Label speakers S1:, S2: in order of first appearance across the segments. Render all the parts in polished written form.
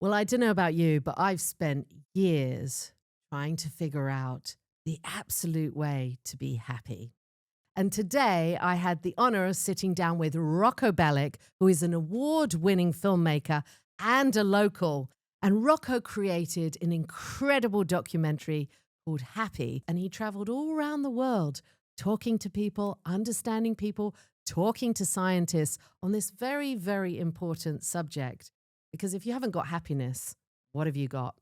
S1: Well, I don't know about you, but I've spent years trying to figure out the absolute way to be happy. And today I had the honor of sitting down with Roko Belic, who is an award-winning filmmaker and a local. And Roko created an incredible documentary called Happy. And he traveled all around the world talking to people, understanding people, talking to scientists on this very, very important subject. Because if you haven't got happiness, what have you got?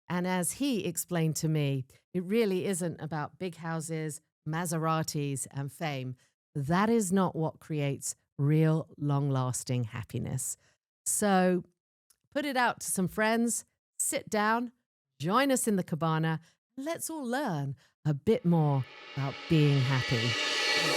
S1: And as he explained to me, it really isn't about big houses, Maseratis, and fame. That is not what creates real, long-lasting happiness. So put it out to some friends, sit down, join us in the Cabana, and let's all learn a bit more about being happy.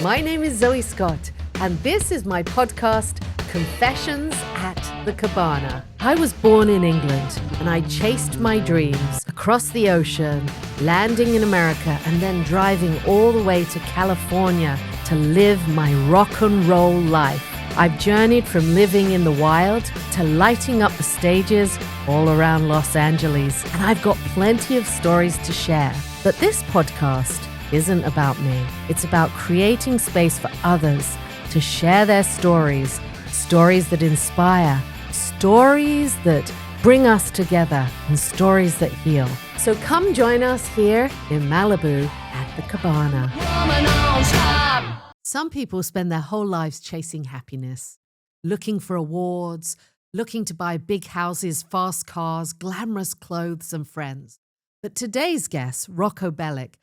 S1: My name is Zoe Scott, and this is my podcast, Confessions at the Cabana. I was born in England, and I chased my dreams across the ocean, landing in America, and then driving all the way to California to live my rock and roll life. I've journeyed from living in the wild to lighting up the stages all around Los Angeles, and I've got plenty of stories to share. But this podcast isn't about me. It's about creating space for others to share their stories, stories that inspire, stories that bring us together, and stories that heal. So come join us here in Malibu at the Cabana. Some people spend their whole lives chasing happiness, looking for awards, looking to buy big houses, fast cars, glamorous clothes, and friends. But today's guest, Roko Belic,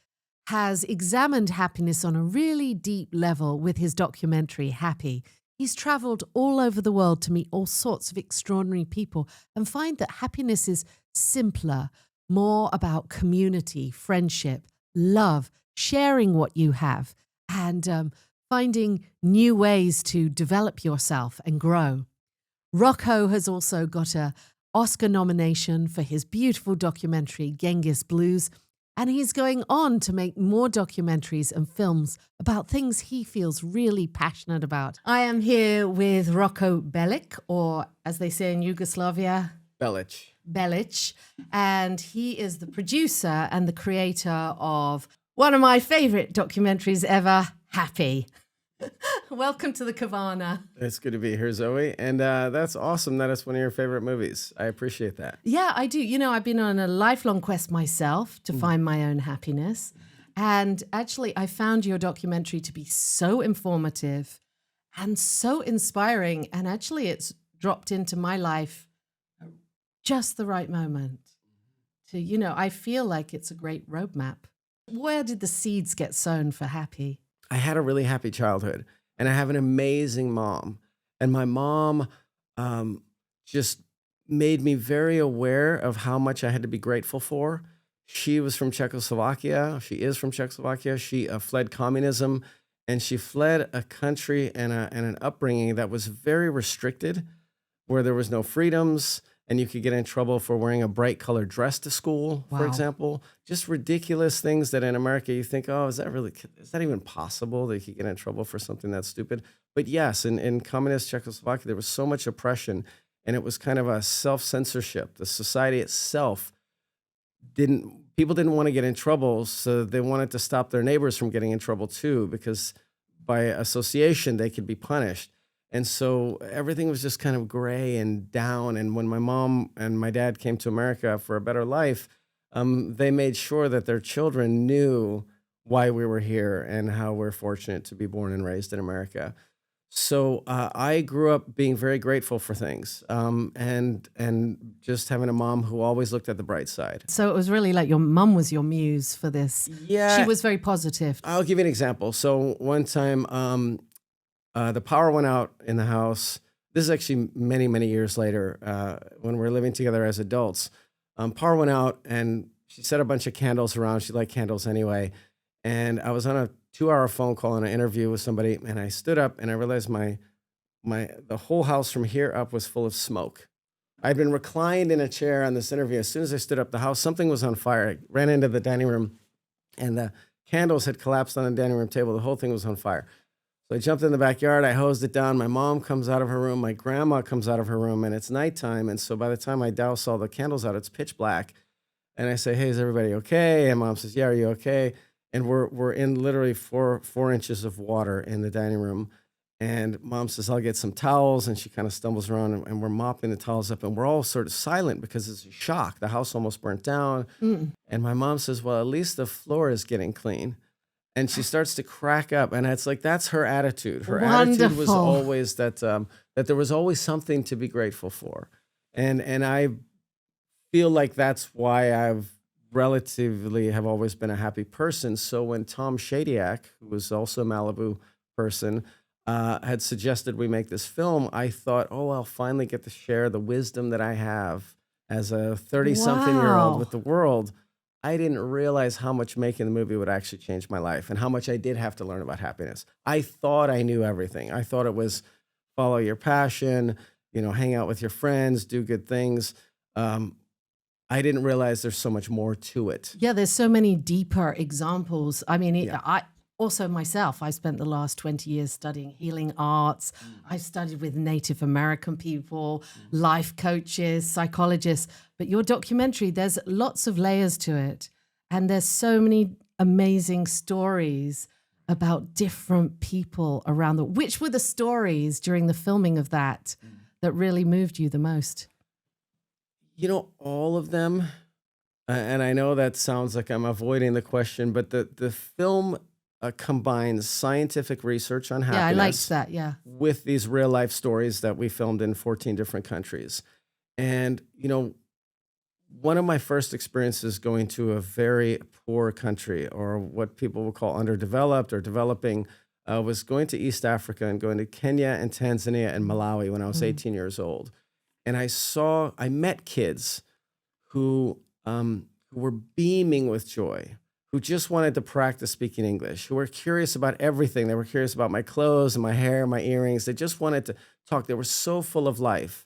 S1: has examined happiness on a really deep level with his documentary, Happy. He's traveled all over the world to meet all sorts of extraordinary people and find that happiness is simpler, more about community, friendship, love, sharing what you have, and finding new ways to develop yourself and grow. Roko has also got an Oscar nomination for his beautiful documentary, Genghis Blues, and he's going on to make more documentaries and films about things he feels really passionate about. I am here with Roko Belic, or as they say in Yugoslavia, Belic. And he is the producer and the creator of one of my favorite documentaries ever, Happy. Welcome to the Cabana.
S2: It's good to be here, Zoe. And that's awesome that it's one of your favorite movies. I appreciate that.
S1: Yeah, I do. You know, I've been on a lifelong quest myself to find my own happiness. And actually, I found your documentary to be so informative and so inspiring. And actually, it's dropped into my life at just the right moment. I feel like it's a great roadmap. Where did the seeds get sown for Happy?
S2: I had a really happy childhood, and I have an amazing mom. And my mom just made me very aware of how much I had to be grateful for. She was from Czechoslovakia. She is from Czechoslovakia. She fled communism, and she fled a country and an upbringing that was very restricted, where there was no freedoms, and you could get in trouble for wearing a bright colored dress to school, for example. Just ridiculous things that in America you think, oh, is that even possible that you could get in trouble for something that stupid? But yes, in communist Czechoslovakia, there was so much oppression, and it was kind of a self-censorship. The society itself people didn't want to get in trouble, so they wanted to stop their neighbors from getting in trouble too, because by association, they could be punished. And so everything was just kind of gray and down. And when my mom and my dad came to America for a better life, they made sure that their children knew why we were here and how we're fortunate to be born and raised in America. So I grew up being very grateful for things and just having a mom who always looked at the bright side.
S1: So it was really like your mum was your muse for this.
S2: Yeah.
S1: She was very positive.
S2: I'll give you an example. So one time, the power went out in the house. This is actually many, many years later when we were living together as adults. Power went out, and she set a bunch of candles around. She liked candles anyway. And I was on a 2-hour phone call and an interview with somebody, and I stood up and I realized the whole house from here up was full of smoke. I'd been reclined in a chair on this interview. As soon as I stood up, something was on fire. I ran into the dining room, and the candles had collapsed on the dining room table. The whole thing was on fire. So I jumped in the backyard, I hosed it down. My mom comes out of her room, my grandma comes out of her room, and it's nighttime. And so by the time I douse all the candles out, it's pitch black. And I say, "Hey, is everybody okay?" And mom says, "Yeah, are you okay?" And we're in literally four inches of water in the dining room. And mom says, "I'll get some towels." And she kind of stumbles around, and we're mopping the towels up, and we're all sort of silent because it's a shock. The house almost burnt down.
S1: Mm.
S2: And my mom says, "Well, at least the floor is getting clean." And she starts to crack up, and it's like that's her attitude. Her attitude was
S1: Wonderful.
S2: always that there was always something to be grateful for, and I feel like that's why I've relatively have always been a happy person. So when Tom Shadyac, who was also a Malibu person, had suggested we make this film, I thought, oh, I'll finally get to share the wisdom that I have as a 30-something-year-old with
S1: Wow.
S2: the world. I didn't realize how much making the movie would actually change my life and how much I did have to learn about happiness. I thought I knew everything. I thought it was follow your passion, hang out with your friends, do good things. I didn't realize there's so much more to it.
S1: Yeah, there's so many deeper examples. I mean,
S2: Yeah.
S1: I also myself, I spent the last 20 years studying healing arts. I studied with Native American people, life coaches, psychologists. But your documentary, there's lots of layers to it. And there's so many amazing stories about different people around the. Which were the stories during the filming of that that really moved you the most?
S2: All of them, and I know that sounds like I'm avoiding the question, but the film combines scientific research on
S1: Yeah, I liked
S2: happiness
S1: that. Yeah.
S2: with these real life stories that we filmed in 14 different countries. And, one of my first experiences going to a very poor country, or what people will call underdeveloped or developing, was going to East Africa and going to Kenya and Tanzania and Malawi when I was 18 years old. And I met kids who were beaming with joy, who just wanted to practice speaking English, who were curious about everything. They were curious about my clothes and my hair, my earrings. They just wanted to talk. They were so full of life.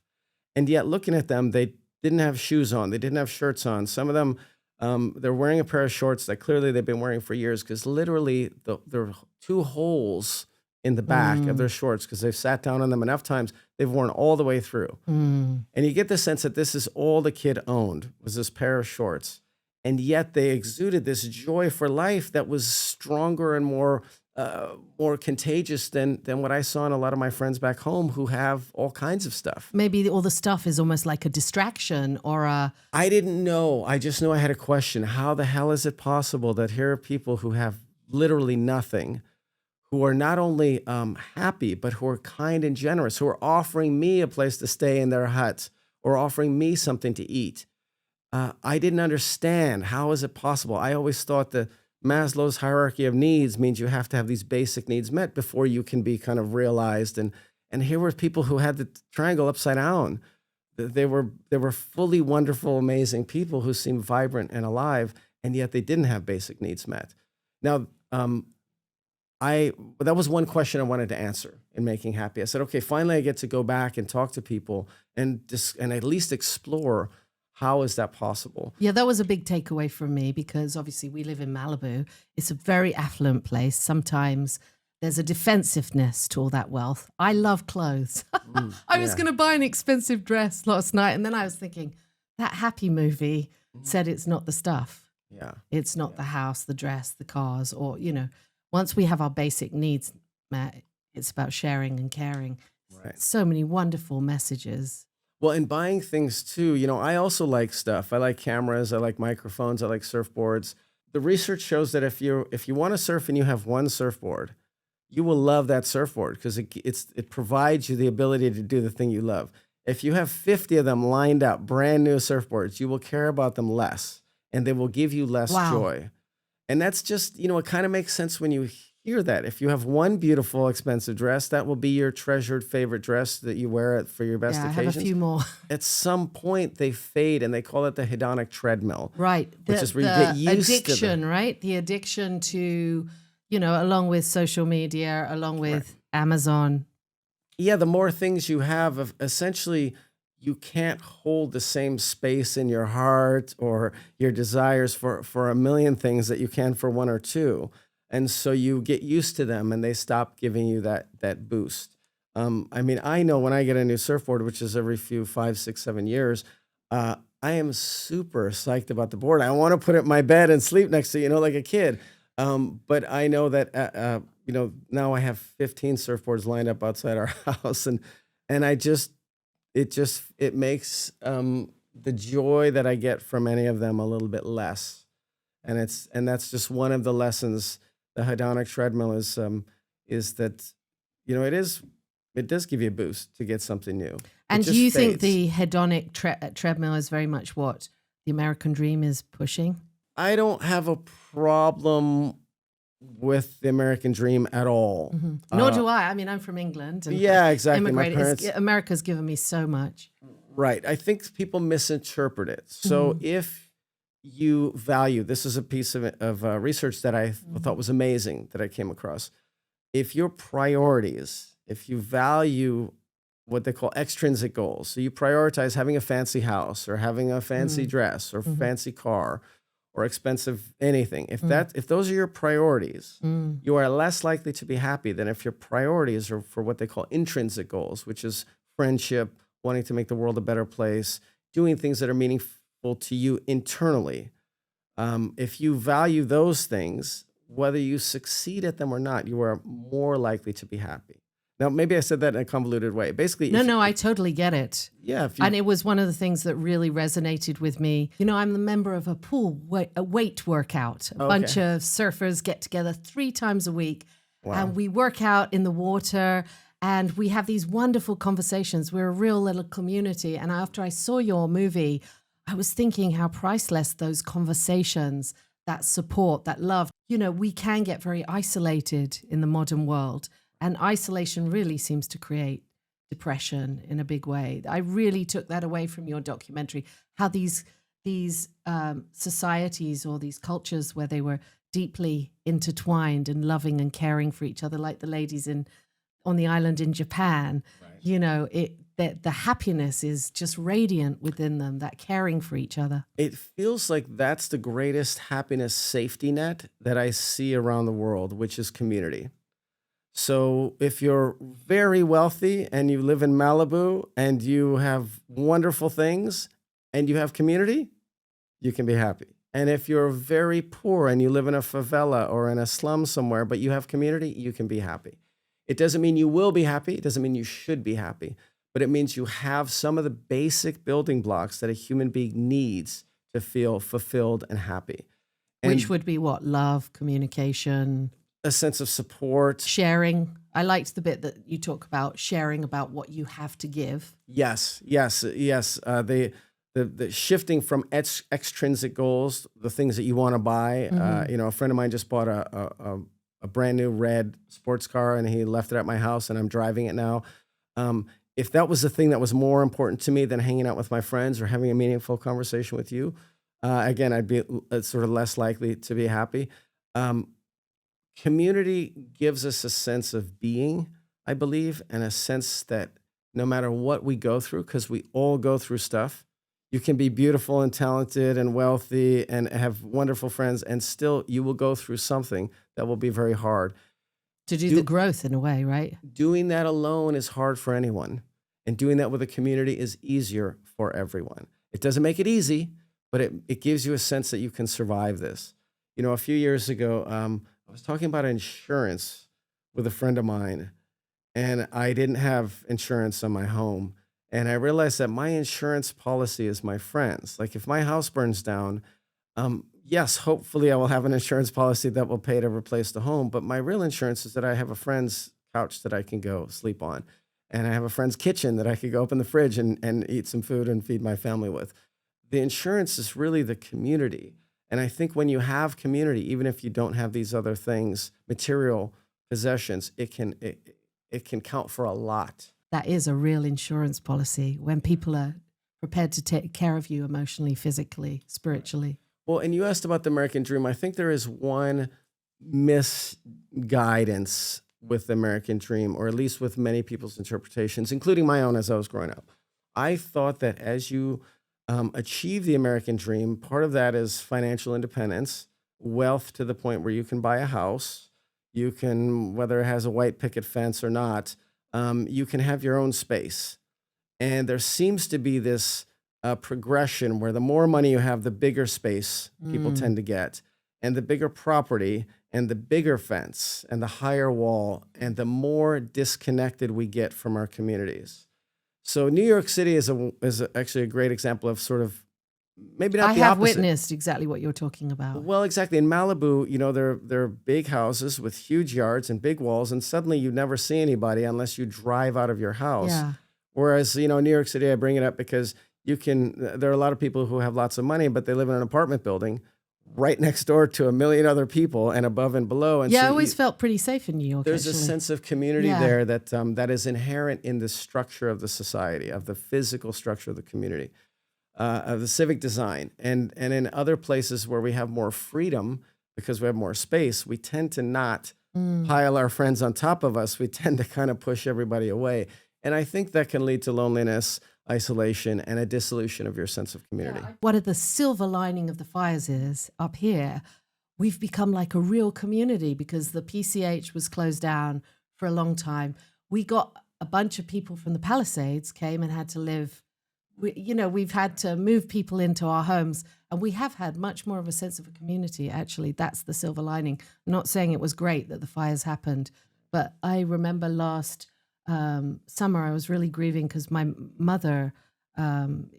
S2: And yet looking at them, they didn't have shoes on. They didn't have shirts on. Some of them, they're wearing a pair of shorts that clearly they've been wearing for years because literally there are two holes in the back of their shorts because they've sat down on them enough times. They've worn all the way through. And you get the sense that this is all the kid owned was this pair of shorts. And yet they exuded this joy for life that was stronger and more contagious than what I saw in a lot of my friends back home who have all kinds of stuff.
S1: Maybe all the stuff is almost like a distraction or a.
S2: I didn't know. I just knew I had a question. How the hell is it possible that here are people who have literally nothing, who are not only happy, but who are kind and generous, who are offering me a place to stay in their hut or offering me something to eat? I didn't understand. How is it possible? I always thought that Maslow's hierarchy of needs means you have to have these basic needs met before you can be kind of realized. And here were people who had the triangle upside down. They were fully wonderful, amazing people who seemed vibrant and alive, and yet they didn't have basic needs met. Now, that was one question I wanted to answer in Making Happy. I said, okay, finally I get to go back and talk to people and at least explore how is that possible.
S1: Yeah, that was a big takeaway from me because obviously we live in Malibu. It's a very affluent place. Sometimes there's a defensiveness to all that wealth. I love clothes. I was
S2: Yeah.
S1: going to buy an expensive dress last night, and then I was thinking, that Happy movie said it's not the stuff.
S2: Yeah.
S1: It's not the house, the dress, the cars, or, once we have our basic needs met, it's about sharing and caring.
S2: Right.
S1: So many wonderful messages.
S2: Well, in buying things too, I also like stuff. I like cameras, I like microphones, I like surfboards. The research shows that if you want to surf and you have one surfboard, you will love that surfboard because it provides you the ability to do the thing you love. If you have 50 of them lined up, brand new surfboards, you will care about them less and they will give you less
S1: Wow.
S2: joy. And that's just, it kind of makes sense when you hear that. If you have one beautiful, expensive dress, that will be your treasured favorite dress that you wear for your best
S1: Yeah, I
S2: occasions.
S1: have a few more.
S2: At some point, they fade, and they call it the hedonic treadmill.
S1: Right.
S2: Which is where you get used to
S1: addiction, right? The addiction to, along with social media, along with Amazon.
S2: Yeah, the more things you have, essentially, you can't hold the same space in your heart or your desires for a million things that you can for one or two. And so you get used to them and they stop giving you that boost. I mean, I know when I get a new surfboard, which is every few 5, 6, 7 years, I am super psyched about the board. I want to put it in my bed and sleep next to, like a kid. But I know that, now I have 15 surfboards lined up outside our house, and it makes the joy that I get from any of them a little bit less. And that's just one of the lessons. The hedonic treadmill is that, it does give you a boost to get something new.
S1: And
S2: It
S1: do
S2: just
S1: you think
S2: fades.
S1: the hedonic treadmill is very much what the American dream is pushing?
S2: I don't have a problem with the American dream at all.
S1: Nor do I. I mean, I'm from England and
S2: Yeah, exactly. My
S1: immigrated.
S2: parents,
S1: America's given me so much.
S2: right. I think people misinterpret it. So if you value, this is a piece of research that I thought was amazing that I came across. If your priorities, if you value what they call extrinsic goals, so you prioritize having a fancy house or having a fancy dress or fancy car or expensive anything, if those are your priorities, you are less likely to be happy than if your priorities are for what they call intrinsic goals, which is friendship, wanting to make the world a better place, doing things that are meaningful to you internally. If you value those things, whether you succeed at them or not, you are more likely to be happy. Now, maybe I said that in a convoluted way. Basically,
S1: No, I totally get it.
S2: yeah, if you,
S1: And it was one of the things that really resonated with me. I'm the member of a a weight workout. A bunch of surfers get together 3 times a week, and we work out in the water, and we have these wonderful conversations. We're a real little community. And after I saw your movie, I was thinking how priceless those conversations, that support, that love. We can get very isolated in the modern world, and isolation really seems to create depression in a big way. I really took that away from your documentary, how these societies or these cultures where they were deeply intertwined and loving and caring for each other, like the ladies on the island in Japan. Right. The happiness is just radiant within them, that caring for each other.
S2: it feels like that's the greatest happiness safety net that I see around the world, which is community. So if you're very wealthy and you live in Malibu and you have wonderful things and you have community, you can be happy. And if you're very poor and you live in a favela or in a slum somewhere, but you have community, you can be happy. It doesn't mean you will be happy. It doesn't mean you should be happy, but it means you have some of the basic building blocks that a human being needs to feel fulfilled and happy. And
S1: Which would be what? Love, communication,
S2: a sense of support.
S1: sharing. I liked the bit that you talk about sharing about what you have to give.
S2: Yes. The shifting from extrinsic goals, the things that you want to buy. A friend of mine just bought a brand new red sports car, and he left it at my house, and I'm driving it now. If that was the thing that was more important to me than hanging out with my friends or having a meaningful conversation with you, again, I'd be sort of less likely to be happy. Community gives us a sense of being, I believe, and a sense that no matter what we go through, because we all go through stuff, you can be beautiful and talented and wealthy and have wonderful friends, and still you will go through something that will be very hard.
S1: To do the growth in a way, right?
S2: Doing that alone is hard for anyone, and doing that with a community is easier for everyone. It doesn't make it easy, but it gives you a sense that you can survive this. A few years ago, I was talking about insurance with a friend of mine, and I didn't have insurance on my home. And I realized that my insurance policy is my friends. Like if my house burns down, yes, hopefully I will have an insurance policy that will pay to replace the home. But my real insurance is that I have a friend's couch that I can go sleep on. And I have a friend's kitchen that I could go open the fridge and eat some food and feed my family with. The insurance is really the community. And I think when you have community, even if you don't have these other things, material possessions, it can count for a lot.
S1: That is a real insurance policy when people are prepared to take care of you emotionally, physically, spiritually.
S2: Well, and you asked about the American dream. I think there is one misguidance with the American dream, or at least with many people's interpretations, including my own as I was growing up. I thought that as you achieve the American dream, part of that is financial independence. wealth to the point where you can buy a house. You can, whether it has a white picket fence or not, you can have your own space. And there seems to be this progression where the more money you have, the bigger space people tend to get, and the bigger property, and the bigger fence, and the higher wall, and the more disconnected we get from our communities. So New York City is actually a great example of sort of maybe not
S1: I
S2: the
S1: have
S2: opposite.
S1: witnessed exactly what you're talking about.
S2: Well, exactly. In Malibu, they're big houses with huge yards and big walls, and suddenly you never see anybody unless you drive out of your house.
S1: Yeah.
S2: Whereas, New York City, I bring it up because there are a lot of people who have lots of money, but they live in an apartment building right next door to a million other people and above and below. And
S1: Yeah,
S2: so
S1: I always felt pretty safe in New York,
S2: there's
S1: actually.
S2: a sense of community
S1: Yeah.
S2: there that is inherent in the structure of the society, of the physical structure of the community, of the civic design. And in other places where we have more freedom because we have more space, we tend to not pile our friends on top of us. We tend to kind of push everybody away. And I think that can lead to loneliness, isolation, and a dissolution of your sense of community.
S1: One of the silver lining of the fires is up here, we've become like a real community because the PCH was closed down for a long time. We got a bunch of people from the Palisades came and had to live. We've had to move people into our homes, and we have had much more of a sense of a community. Actually, that's the silver lining. I'm not saying it was great that the fires happened, but I remember last summer I was really grieving because my mother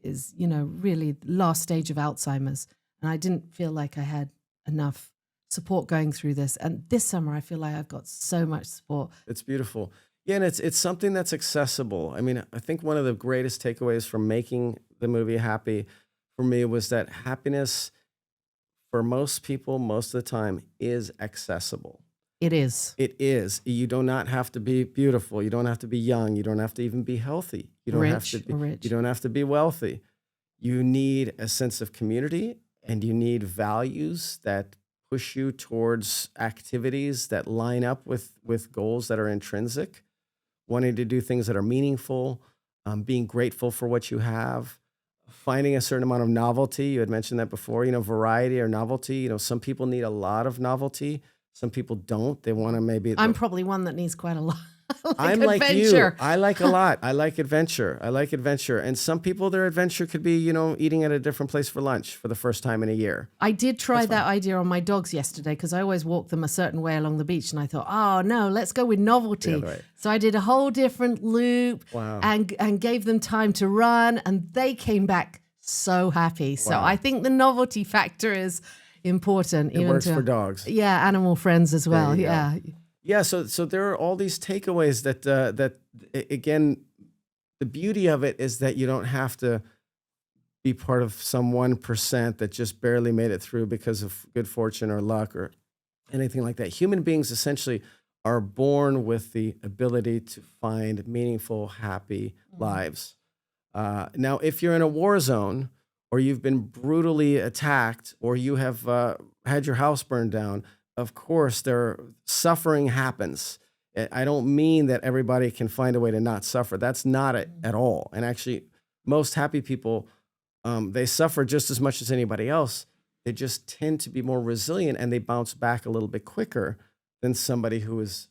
S1: is, really last stage of Alzheimer's, and I didn't feel like I had enough support going through this. And this summer I feel like I've got so much support.
S2: It's beautiful. Yeah, and it's something that's accessible. I mean, I think one of the greatest takeaways from making the movie Happy for me was that happiness for most people, most of the time, is accessible.
S1: It is.
S2: It is. You do not have to be beautiful. You don't have to be young. You don't have to even be healthy. You don't have to be
S1: rich.
S2: You don't have to be wealthy. You need a sense of community, and you need values that push you towards activities that line up with goals that are intrinsic, wanting to do things that are meaningful, being grateful for what you have, finding a certain amount of novelty. You had mentioned that before, variety or novelty. Some people need a lot of novelty. Some people don't. They want to maybe.
S1: I'm probably one that needs quite a lot.
S2: I'm like you. I like a lot. I like adventure. And some people, their adventure could be, eating at a different place for lunch for the first time in a year.
S1: I did try that idea on my dogs yesterday because I always walk them a certain way along the beach, and I thought, oh no, let's go with novelty.
S2: Right.
S1: So I did a whole different loop.
S2: Wow.
S1: and gave them time to run, and they came back so happy. So
S2: Wow.
S1: I think the novelty factor is important.
S2: It works for dogs.
S1: Yeah, animal friends as well.
S2: you go.
S1: Yeah.
S2: Yeah, so there are all these takeaways that again, the beauty of it is that you don't have to be part of some 1% that just barely made it through because of good fortune or luck or anything like that. Human beings essentially are born with the ability to find meaningful, happy lives. Now, if you're in a war zone, or you've been brutally attacked, or you have had your house burned down, of course, suffering happens. I don't mean that everybody can find a way to not suffer. That's not it at all. And actually, most happy people, they suffer just as much as anybody else. They just tend to be more resilient, and they bounce back a little bit quicker than somebody who is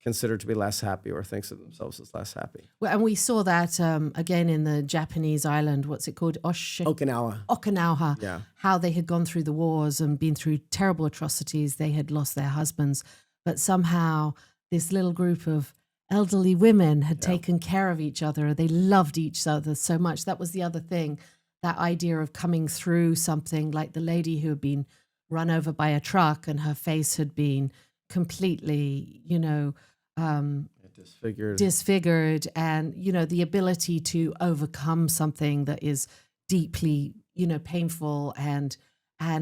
S2: considered to be less happy or thinks of themselves as less happy.
S1: Well, and we saw that again in the Japanese island. What's it called? Okinawa.
S2: Yeah.
S1: How they had gone through the wars and been through terrible atrocities. They had lost their husbands, but somehow this little group of elderly women had taken care of each other. They loved each other so much. That was the other thing, that idea of coming through something, like the lady who had been run over by a truck and her face had been completely, disfigured, and the ability to overcome something that is deeply painful and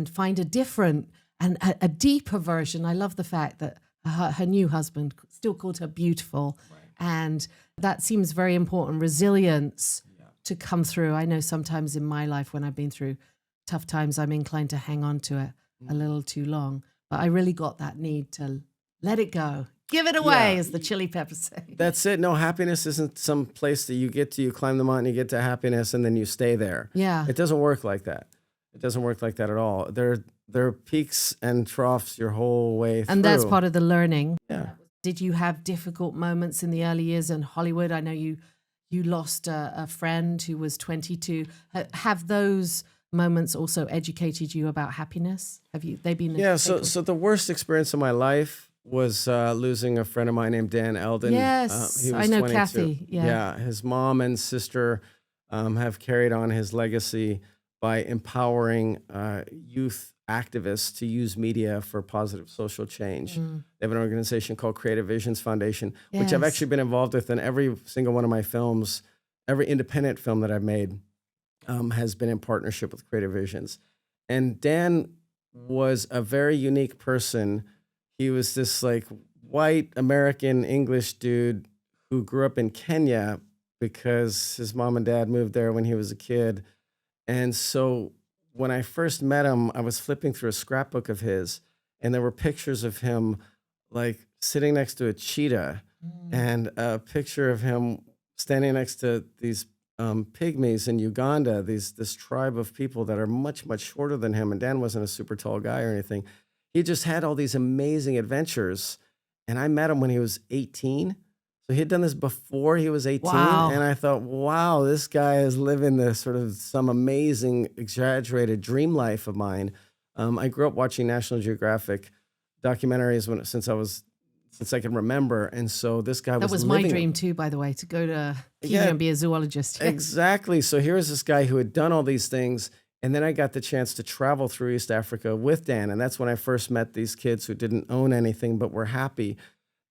S1: find a different and a deeper version. I love the fact that her new husband still called her beautiful, and that seems very important. Resilience to come through. I know sometimes in my life when I've been through tough times, I'm inclined to hang on to it a little too long, but I really got that need to let it go. Give it away, as the Chili Peppers say.
S2: That's it. No, happiness isn't some place that you get to, you climb the mountain, you get to happiness, and then you stay there.
S1: Yeah.
S2: It doesn't work like that. It doesn't work like that at all. there are peaks and troughs your whole way through.
S1: And that's part of the learning.
S2: Yeah.
S1: Did you have difficult moments in the early years in Hollywood? I know you lost a friend who was 22. Have those moments also educated you about happiness? They been?
S2: Yeah. So the worst experience of my life was losing a friend of mine named Dan Eldon.
S1: Yes,
S2: he was
S1: I know
S2: 22.
S1: Kathy. Yeah.
S2: His mom and sister have carried on his legacy by empowering youth activists to use media for positive social change. They have an organization called Creative Visions Foundation, which I've actually been involved with in every single one of my films. Every independent film that I've made has been in partnership with Creative Visions. And Dan was a very unique person. He was this like white American English dude who grew up in Kenya because his mom and dad moved there when he was a kid. And so when I first met him, I was flipping through a scrapbook of his, and there were pictures of him like sitting next to a cheetah and a picture of him standing next to these pygmies in Uganda, this tribe of people that are much, much shorter than him. And Dan wasn't a super tall guy or anything. He just had all these amazing adventures. And I met him when he was 18. So he had done this before he was 18.
S1: Wow.
S2: And I thought, wow, this guy is living this sort of some amazing, exaggerated dream life of mine. I grew up watching National Geographic documentaries since I can remember. And so this guy
S1: That was my dream too, by the way, to go to Kenya and be a zoologist.
S2: Exactly. So here's this guy who had done all these things. And then I got the chance to travel through East Africa with Dan. And that's when I first met these kids who didn't own anything but were happy.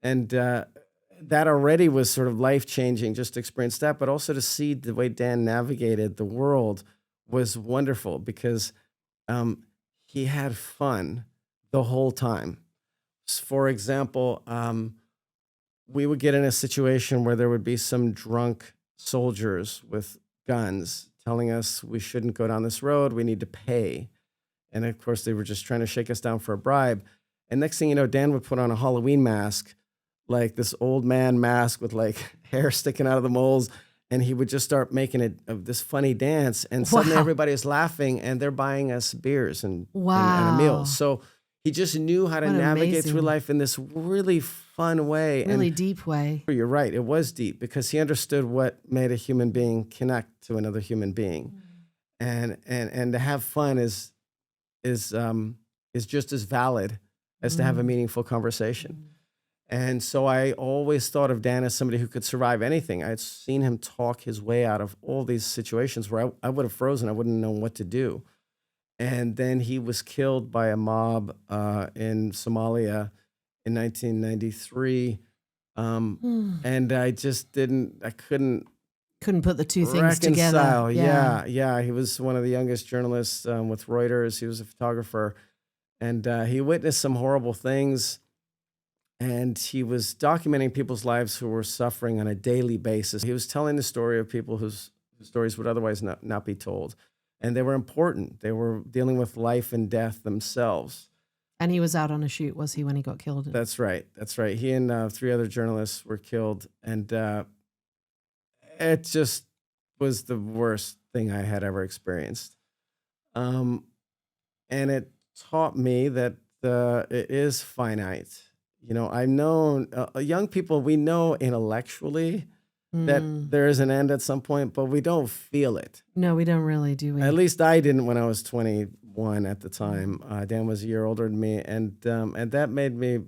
S2: And that already was sort of life-changing, just to experience that. But also to see the way Dan navigated the world was wonderful because he had fun the whole time. For example, we would get in a situation where there would be some drunk soldiers with guns telling us we shouldn't go down this road, we need to pay. And of course, they were just trying to shake us down for a bribe. And next thing you know, Dan would put on a Halloween mask, like this old man mask with like hair sticking out of the moles. And he would just start making this funny dance. And suddenly everybody is laughing and they're buying us beers and a meal. So he just knew how to navigate through life in this really fun way.
S1: Really deep way.
S2: You're right. It was deep because he understood what made a human being connect to another human being. And to have fun is just as valid as to have a meaningful conversation. And so I always thought of Dan as somebody who could survive anything. I'd seen him talk his way out of all these situations where I would have frozen. I wouldn't know what to do. And then he was killed by a mob in Somalia in 1993. And I just couldn't
S1: put the two things together.
S2: Yeah. He was one of the youngest journalists with Reuters. He was a photographer. And he witnessed some horrible things. And he was documenting people's lives who were suffering on a daily basis. He was telling the story of people whose stories would otherwise not be told. And they were important. They were dealing with life and death themselves.
S1: And he was out on a shoot, was he, when he got killed?
S2: That's right. He and 3 other journalists were killed. And it just was the worst thing I had ever experienced. And it taught me that it is finite. You know, I've known young people, we know intellectually that there is an end at some point, but we don't feel it.
S1: No, we don't really, do we?
S2: At least I didn't when I was 21 at the time. Dan was a year older than me, and that made me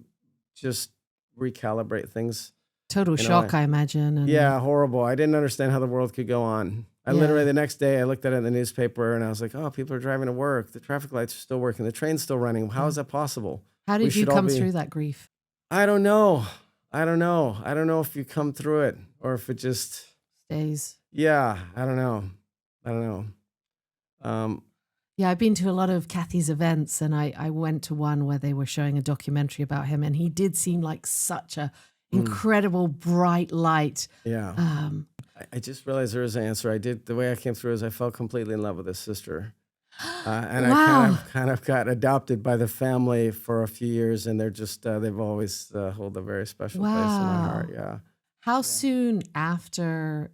S2: just recalibrate things.
S1: Total shock, I imagine. And
S2: yeah, horrible. I didn't understand how the world could go on. I literally, the next day, I looked at it in the newspaper, and I was like, oh, people are driving to work. The traffic lights are still working. The train's still running. How is that possible?
S1: How did you come through that grief?
S2: I don't know. I don't know if you come through it or if it just
S1: stays.
S2: Yeah, I don't know.
S1: Yeah, I've been to a lot of Kathy's events, and I went to one where they were showing a documentary about him, and he did seem like such a incredible bright light.
S2: Yeah. I just realized there was an answer. The way I came through is I fell completely in love with his sister. And I kind of got adopted by the family for a few years, and they've always hold a very special place in my heart. Yeah.
S1: How soon after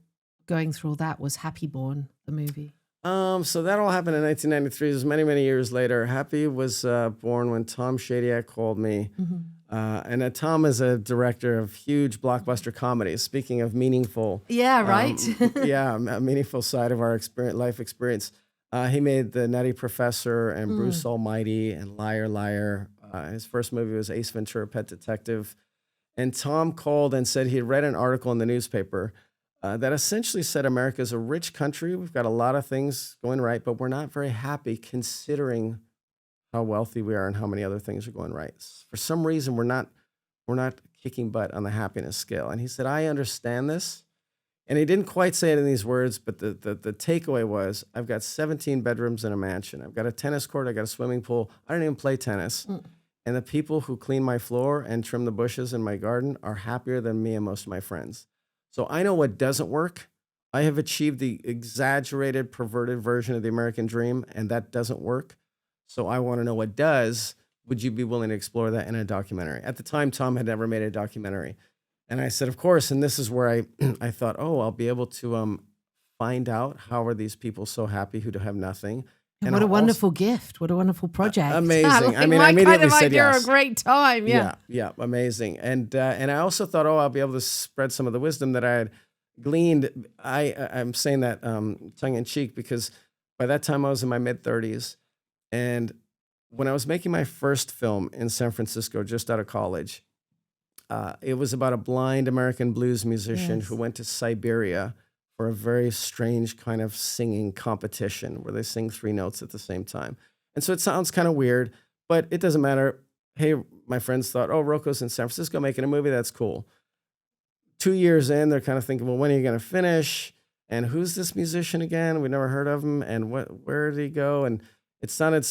S1: going through all that was Happy born, the movie?
S2: So that all happened in 1993. It was many, many years later. Happy was born when Tom Shadyac called me.
S1: Mhm.
S2: Tom is a director of huge blockbuster comedies. Speaking of meaningful,
S1: Yeah, right.
S2: yeah, a meaningful side of our experience, life experience. He made The Nutty Professor and Bruce
S1: Mm.
S2: Almighty and Liar Liar. His first movie was Ace Ventura: Pet Detective. And Tom called and said he had read an article in the newspaper that essentially said America's a rich country. We've got a lot of things going right, but we're not very happy considering how wealthy we are and how many other things are going right. For some reason, we're not kicking butt on the happiness scale. And he said, I understand this. And he didn't quite say it in these words, but the takeaway was, I've got 17 bedrooms in a mansion. I've got a tennis court. I got a swimming pool. I don't even play tennis.
S1: Mm.
S2: And the people who clean my floor and trim the bushes in my garden are happier than me and most of my friends. So I know what doesn't work. I have achieved the exaggerated, perverted version of the American dream, and that doesn't work. So I want to know what does. Would you be willing to explore that in a documentary? At the time, Tom had never made a documentary. And I said, of course. And this is where I thought, oh, I'll be able to find out how are these people so happy who have nothing. And
S1: What a
S2: I'll
S1: wonderful gift. What a wonderful project.
S2: amazing. I
S1: Like
S2: mean,
S1: my
S2: I immediately
S1: kind of
S2: said
S1: idea,
S2: yes.
S1: a great time. Yeah.
S2: Yeah, amazing. And I also thought, oh, I'll be able to spread some of the wisdom that I had gleaned. I'm saying that tongue in cheek because by that time I was in my mid 30s, and when I was making my first film in San Francisco, just out of college, it was about a blind American blues musician who
S1: Yes.
S2: went to Siberia for a very strange kind of singing competition where they sing three notes at the same time. And so it sounds kind of weird, but it doesn't matter. Hey, my friends thought, oh, Roko's in San Francisco making a movie. That's cool. 2 years in, they're kind of thinking, well, when are you going to finish? And who's this musician again? We never heard of him. And where did he go? And it started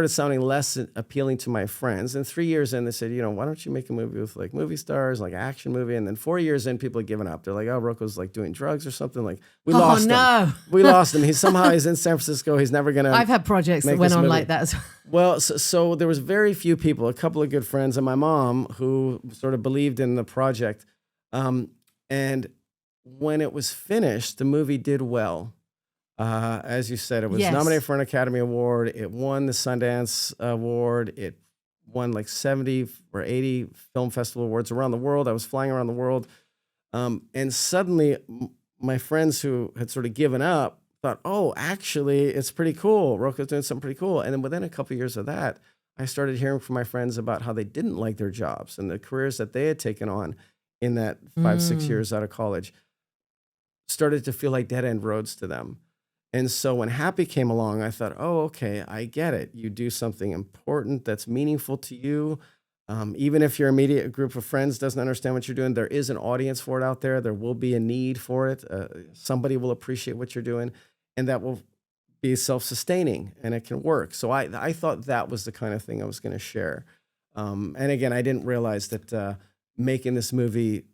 S2: sounding less appealing to my friends. And 3 years in, they said, why don't you make a movie with like movie stars, like action movie? And then 4 years in, people had given up. They're like, oh, Rocco's like doing drugs or something. Like we
S1: Oh,
S2: lost him.
S1: no.
S2: We lost him. He's in San Francisco. He's never gonna.
S1: I've had projects that
S2: make
S1: went
S2: this
S1: on
S2: movie.
S1: like that as well.
S2: Well, so there was very few people, a couple of good friends, and my mom who sort of believed in the project. And when it was finished, the movie did well. As you said, it was
S1: Yes.
S2: nominated for an Academy Award. It won the Sundance Award. It won like 70 or 80 film festival awards around the world. I was flying around the world. And suddenly, my friends who had sort of given up thought, oh, actually, it's pretty cool. Roko's doing something pretty cool. And then within a couple of years of that, I started hearing from my friends about how they didn't like their jobs and the careers that they had taken on in that 5-6 years out of college started to feel like dead end roads to them. And so when Happy came along, I thought, oh, okay, I get it. You do something important that's meaningful to you. Even if your immediate group of friends doesn't understand what you're doing, there is an audience for it out there. There will be a need for it. Somebody will appreciate what you're doing, and that will be self-sustaining, and it can work. So I thought that was the kind of thing I was going to share. And again, I didn't realize that making this movie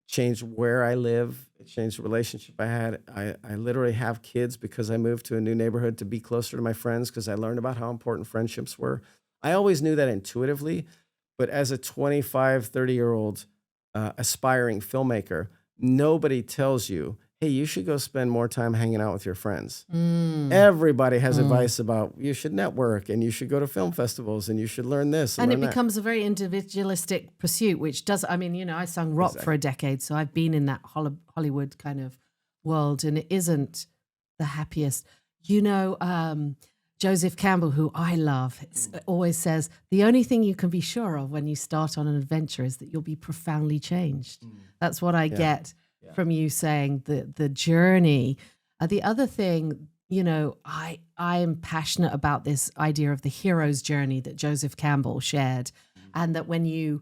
S2: changed where I live. It changed the relationship I had. I literally have kids because I moved to a new neighborhood to be closer to my friends because I learned about how important friendships were. I always knew that intuitively, but as a 25, 30-year-old aspiring filmmaker, nobody tells you, hey, you should go spend more time hanging out with your friends. Everybody has advice about you should network and you should go to film festivals and you should learn this.
S1: And it
S2: learn that.
S1: becomes a very individualistic pursuit, which does, I mean, I sung rock for a decade, so I've been in that Hollywood kind of world, and it isn't the happiest. Joseph Campbell, who I love, always says, the only thing you can be sure of when you start on an adventure is that you'll be profoundly changed. That's what I get from you saying the journey. The other thing, I am passionate about this idea of the hero's journey that Joseph Campbell shared, and that when you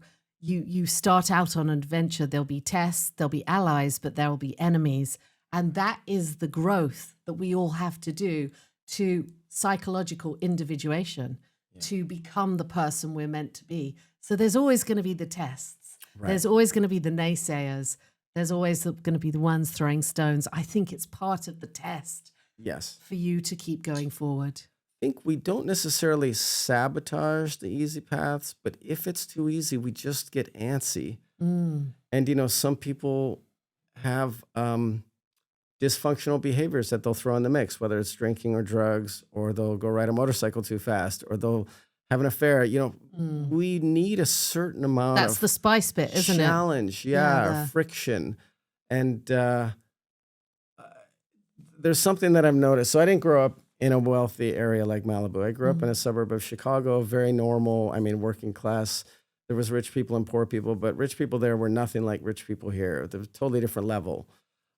S1: start out on an adventure, there'll be tests, there'll be allies, but there will be enemies, and that is the growth that we all have to do to psychological individuation to become the person we're meant to be. So there's always going to be the tests.
S2: Right.
S1: There's always going to be the naysayers. There's always going to be the ones throwing stones. I think it's part of the test.
S2: Yes.
S1: For you to keep going forward.
S2: I think we don't necessarily sabotage the easy paths, but if it's too easy, we just get antsy. And, some people have dysfunctional behaviors that they'll throw in the mix, whether it's drinking or drugs, or they'll go ride a motorcycle too fast, or they'll have an affair. We need a certain amount
S1: That's
S2: of
S1: the spice bit, isn't it?
S2: challenge, friction. And there's something that I've noticed. So I didn't grow up in a wealthy area like Malibu. I grew up in a suburb of Chicago, very normal, working class. There was rich people and poor people, but rich people there were nothing like rich people here. They're a totally different level.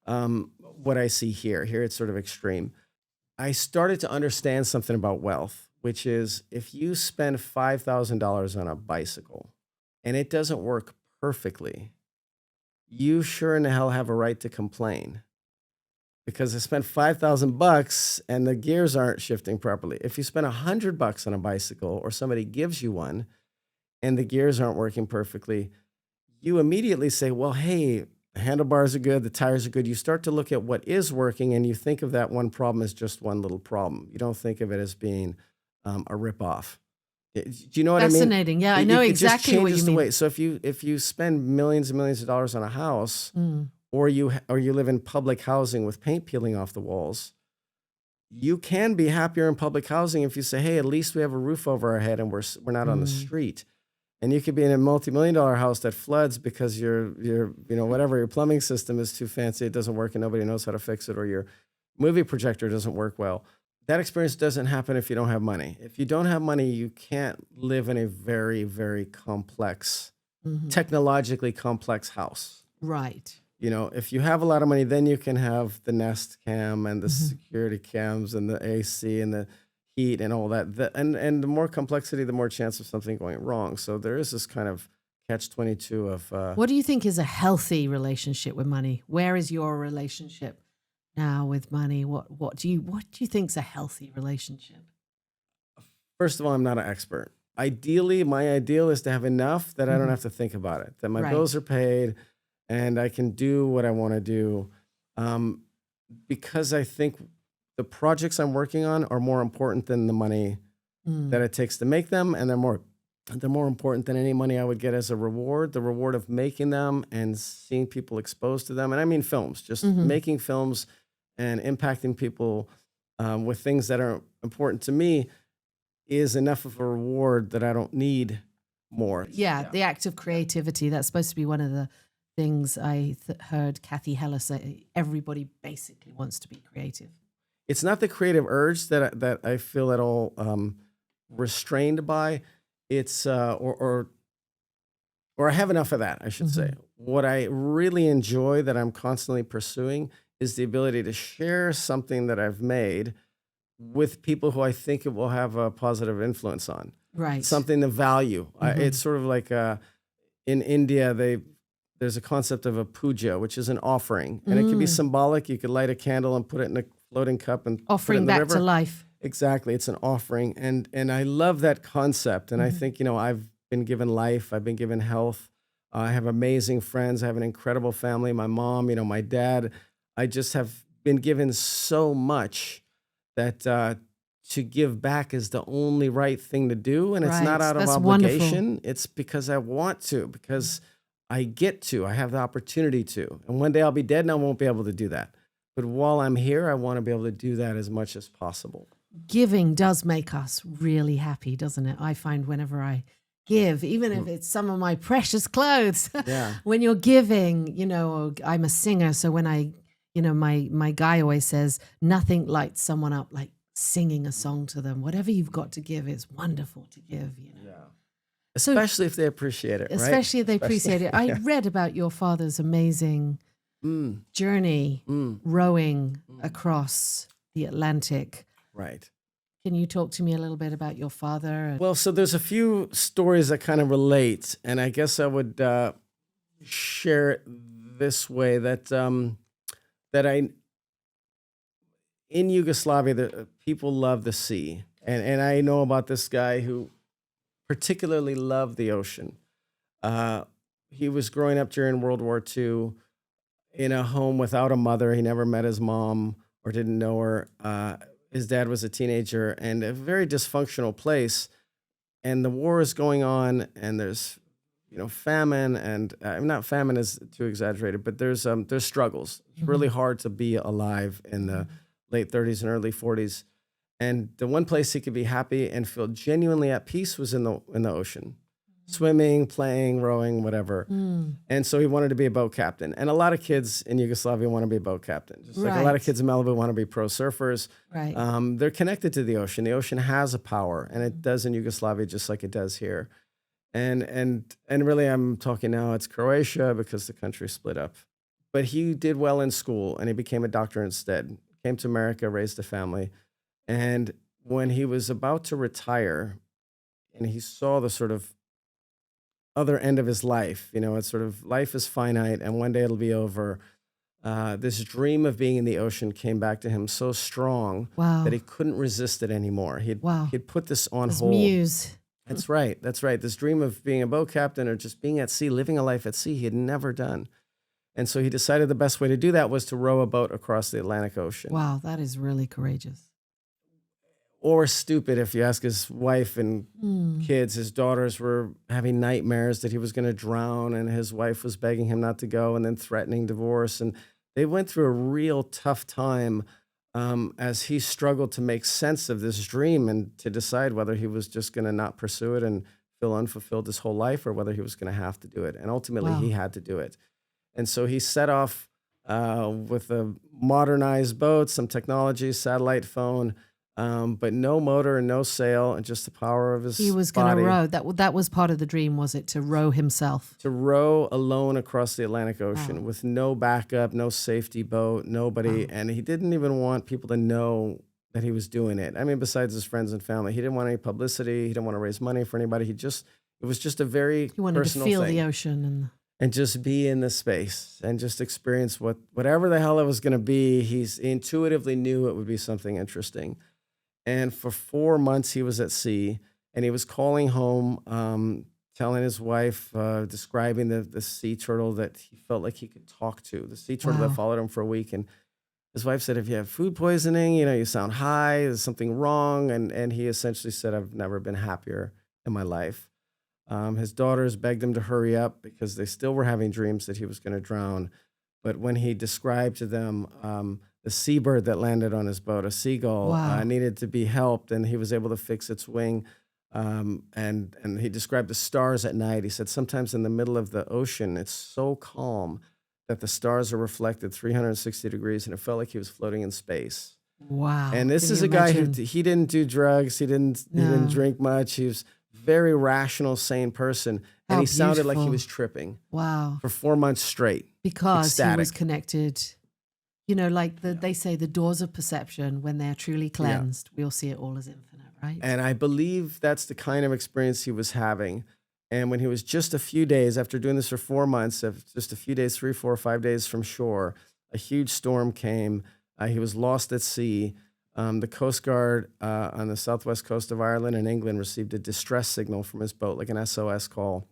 S2: What I see here it's sort of extreme. I started to understand something about wealth, which is if you spend $5,000 on a bicycle and it doesn't work perfectly, you sure in the hell have a right to complain, because I spent $5,000 and the gears aren't shifting properly. If you spend $100 on a bicycle, or somebody gives you one and the gears aren't working perfectly, you immediately say, well, hey, the handlebars are good, the tires are good. You start to look at what is working, and you think of that one problem as just one little problem. You don't think of it as being a ripoff. Do you know what I mean?
S1: Fascinating. Yeah, I know exactly what you mean.
S2: Way. So if you spend millions and millions of dollars on a house, or you live in public housing with paint peeling off the walls, you can be happier in public housing if you say, hey, at least we have a roof over our head and we're not on the street. And you could be in a multi-million-dollar house that floods because your plumbing system is too fancy, it doesn't work, and nobody knows how to fix it, or your movie projector doesn't work well. That experience doesn't happen if you don't have money. If you don't have money, you can't live in a very, very complex, technologically complex house.
S1: Right.
S2: If you have a lot of money, then you can have the Nest Cam and the security cams and the AC and the heat and all that. And the more complexity, the more chance of something going wrong. So there is this kind of catch-22 of...
S1: What do you think is a healthy relationship with money? Where is your relationship now with money? What do you think is a healthy relationship?
S2: First of all, I'm not an expert. Ideally, my ideal is to have enough that I don't have to think about it, that my bills are paid and I can do what I want to do, because I think the projects I'm working on are more important than the money that it takes to make them, and they're more important than any money I would get as a reward. The reward of making them and seeing people exposed to them, and I mean films, just making films and impacting people with things that are important to me, is enough of a reward that I don't need more.
S1: Yeah, the act of creativity, that's supposed to be one of the things I heard Kathy Heller say. Everybody basically wants to be creative.
S2: It's not the creative urge that I feel at all restrained by. It's or I have enough of that, I should say. What I really enjoy that I'm constantly pursuing is the ability to share something that I've made with people who I think it will have a positive influence on.
S1: Right.
S2: Something of value. It's sort of like in India, there's a concept of a puja, which is an offering. And it can be symbolic. You could light a candle and put it in a floating cup and
S1: offering
S2: put it in the
S1: back
S2: river.
S1: to life.
S2: Exactly. It's an offering. And I love that concept. And I think, I've been given life. I've been given health. I have amazing friends. I have an incredible family. My mom, my dad. I just have been given so much that to give back is the only right thing to do. And it's not out of obligation. Wonderful. It's because I want to, because I get to. I have the opportunity to. And one day I'll be dead and I won't be able to do that. But while I'm here, I want to be able to do that as much as possible.
S1: Giving does make us really happy, doesn't it? I find whenever I give, even if it's some of my precious clothes, when you're giving, I'm a singer. So when my guy always says, nothing lights someone up like singing a song to them. Whatever you've got to give is wonderful to give, Yeah.
S2: Especially if they appreciate it, right?
S1: Especially if they appreciate it. I read about your father's amazing journey rowing across the Atlantic.
S2: Right.
S1: Can you talk to me a little bit about your father?
S2: Well, so there's a few stories that kind of relate, and I guess I would share it this way, that in Yugoslavia, the people love the sea, and I know about this guy who particularly loved the ocean. He was growing up during World War II in a home without a mother. He never met his mom or didn't know her. His dad was a teenager, and a very dysfunctional place. And the war is going on, and there's famine, and not famine is too exaggerated, but there's struggles. It's really hard to be alive in the late 30s and early 40s. And the one place he could be happy and feel genuinely at peace was in the ocean, swimming, playing, rowing, whatever. And so he wanted to be a boat captain. And a lot of kids in Yugoslavia want to be a boat captain. Just like a lot of kids in Malibu want to be pro surfers.
S1: Right.
S2: They're connected to the ocean. The ocean has a power, and it does in Yugoslavia just like it does here. And really, I'm talking now, it's Croatia because the country split up. But he did well in school, and he became a doctor instead. Came to America, raised a family. And when he was about to retire, and he saw the sort of other end of his life, it's sort of life is finite, and one day it'll be over. This dream of being in the ocean came back to him so strong that he couldn't resist it anymore. He'd put this on hold.
S1: Muse.
S2: That's right. That's right. This dream of being a boat captain or just being at sea, living a life at sea, he had never done. And so he decided the best way to do that was to row a boat across the Atlantic Ocean.
S1: Wow, that is really courageous.
S2: Or stupid, if you ask his wife and kids. His daughters were having nightmares that he was going to drown, and his wife was begging him not to go and then threatening divorce. And they went through a real tough time as he struggled to make sense of this dream and to decide whether he was just going to not pursue it and feel unfulfilled his whole life, or whether he was going to have to do it. And ultimately, he had to do it. And so he set off with a modernized boat, some technology, satellite phone, but no motor and no sail, and just the power of his body.
S1: He was going to row. That was part of the dream, was it? To row himself?
S2: To row alone across the Atlantic Ocean with no backup, no safety boat, nobody. And he didn't even want people to know that he was doing it. I mean, besides his friends and family. He didn't want any publicity. He didn't want to raise money for anybody. It was just a very personal thing.
S1: He wanted to feel the ocean
S2: and just be in the space and just experience whatever the hell it was going to be. He intuitively knew it would be something interesting. And for 4 months, he was at sea, and he was calling home, telling his wife, describing the sea turtle that he felt like he could talk to, the sea turtle that followed him for a week. And his wife said, if you have food poisoning, you sound high, there's something wrong. And he essentially said, I've never been happier in my life. His daughters begged him to hurry up because they still were having dreams that he was going to drown. But when he described to them the seabird that landed on his boat, a seagull, needed to be helped, and he was able to fix its wing. And he described the stars at night. He said sometimes in the middle of the ocean, it's so calm that the stars are reflected 360 degrees, and it felt like he was floating in space.
S1: Wow.
S2: And this is a guy who he didn't do drugs. He didn't drink much. He was very rational, sane person. And he sounded like he was tripping.
S1: Wow.
S2: For 4 months straight.
S1: Because
S2: ecstatic.
S1: He was connected. Like they say, the doors of perception, when they're truly cleansed, we'll see it all as infinite, right?
S2: And I believe that's the kind of experience he was having. And when he was just a few days, after doing this for 4 months, just a few days, 3, 4, 5 days from shore, a huge storm came. He was lost at sea. The Coast Guard on the southwest coast of Ireland and England received a distress signal from his boat, like an SOS call.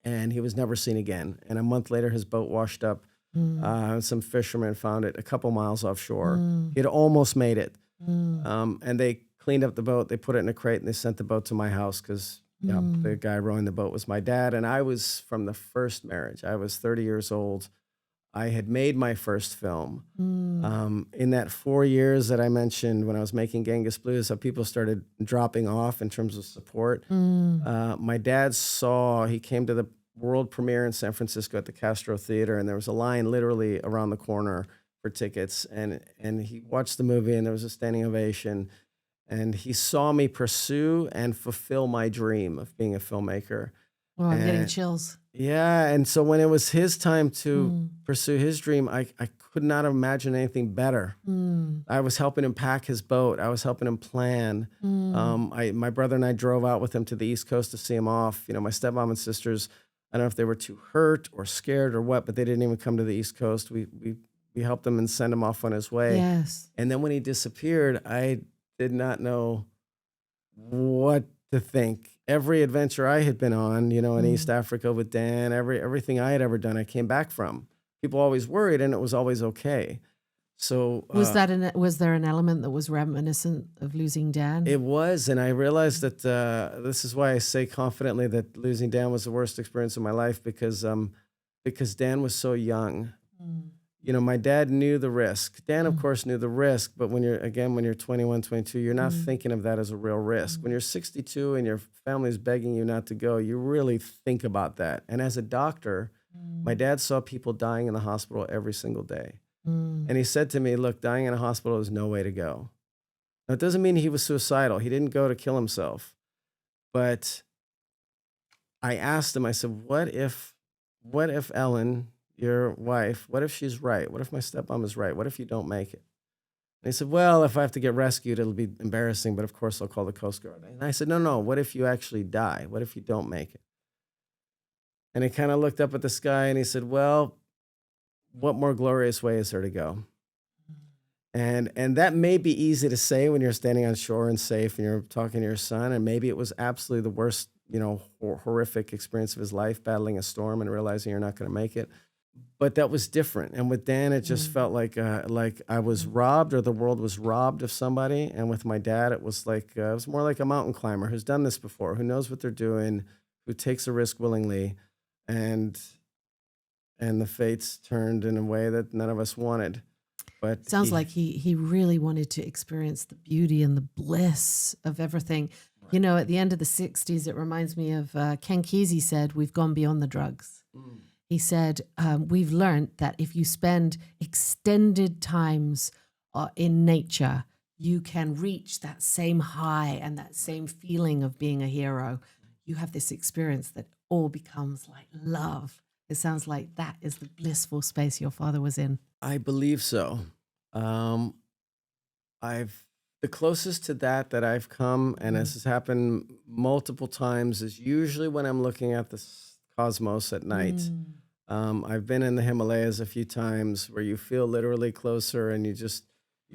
S2: And he was never seen again. And a month later, his boat washed up. Some fishermen found it a couple miles offshore. He had almost made it. And they cleaned up the boat. They put it in a crate, and they sent the boat to my house because the guy rowing the boat was my dad. And I was from the first marriage. I was 30 years old. I had made my first film. In that 4 years that I mentioned when I was making Genghis Blues, how people started dropping off in terms of support. My dad he came to the world premiere in San Francisco at the Castro Theater, and there was a line literally around the corner for tickets. And he watched the movie, and there was a standing ovation. And he saw me pursue and fulfill my dream of being a filmmaker.
S1: Well, I'm getting chills.
S2: Yeah, and so when it was his time to pursue his dream, I could not imagine anything better. I was helping him pack his boat. I was helping him plan. My brother and I drove out with him to the East Coast to see him off. My stepmom and sisters, I don't know if they were too hurt or scared or what, but they didn't even come to the East Coast. We helped him and sent him off on his way.
S1: Yes.
S2: And then when he disappeared, I did not know what to think. Every adventure I had been on, in East Africa with Dan, everything I had ever done, I came back from. People always worried, and it was always okay. So
S1: Was there an element that was reminiscent of losing Dan?
S2: it was, and I realized that this is why I say confidently that losing Dan was the worst experience of my life because Dan was so young.
S1: Mm.
S2: You know, my dad knew the risk. Dan, of
S1: Mm.
S2: course, knew the risk, but when you're 21, 22, you're not
S1: Mm.
S2: thinking of that as a real risk. When
S1: Mm.
S2: you're 62 and your family's begging you not to go, you really think about that. And as a doctor, my
S1: Mm.
S2: dad saw people dying in the hospital every single day.
S1: Mm.
S2: And he said to me, look, dying in a hospital is no way to go. Now, it doesn't mean he was suicidal. He didn't go to kill himself. But I asked him, I said, what if Ellen, your wife, what if she's right? What if my stepmom is right? What if you don't make it? And he said, well, if I have to get rescued, it'll be embarrassing, but of course I'll call the Coast Guard. And I said, no, what if you actually die? What if you don't make it? And he kind of looked up at the sky and he said, well, what more glorious way is there to go? And that may be easy to say when you're standing on shore and safe and you're talking to your son, and maybe it was absolutely the worst, horrific experience of his life, battling a storm and realizing you're not going to make it. But that was different. And with Dan, it just felt like I was robbed, or the world was robbed of somebody. And with my dad, it was more like a mountain climber who's done this before, who knows what they're doing, who takes a risk willingly, and the fates turned in a way that none of us wanted. But
S1: Sounds like he really wanted to experience the beauty and the bliss of everything.
S2: Right.
S1: You know, at the end of the 60s, it reminds me of Ken Kesey said, we've gone beyond the drugs.
S2: Mm.
S1: He said, we've learned that if you spend extended times in nature, you can reach that same high and that same feeling of being a hero. You have this experience that all becomes like love. It sounds like that is the blissful space your father was in.
S2: I believe so. The closest to that I've come, and this has happened multiple times, is usually when I'm looking at the cosmos at night. I've been in the Himalayas a few times where you feel literally closer, and you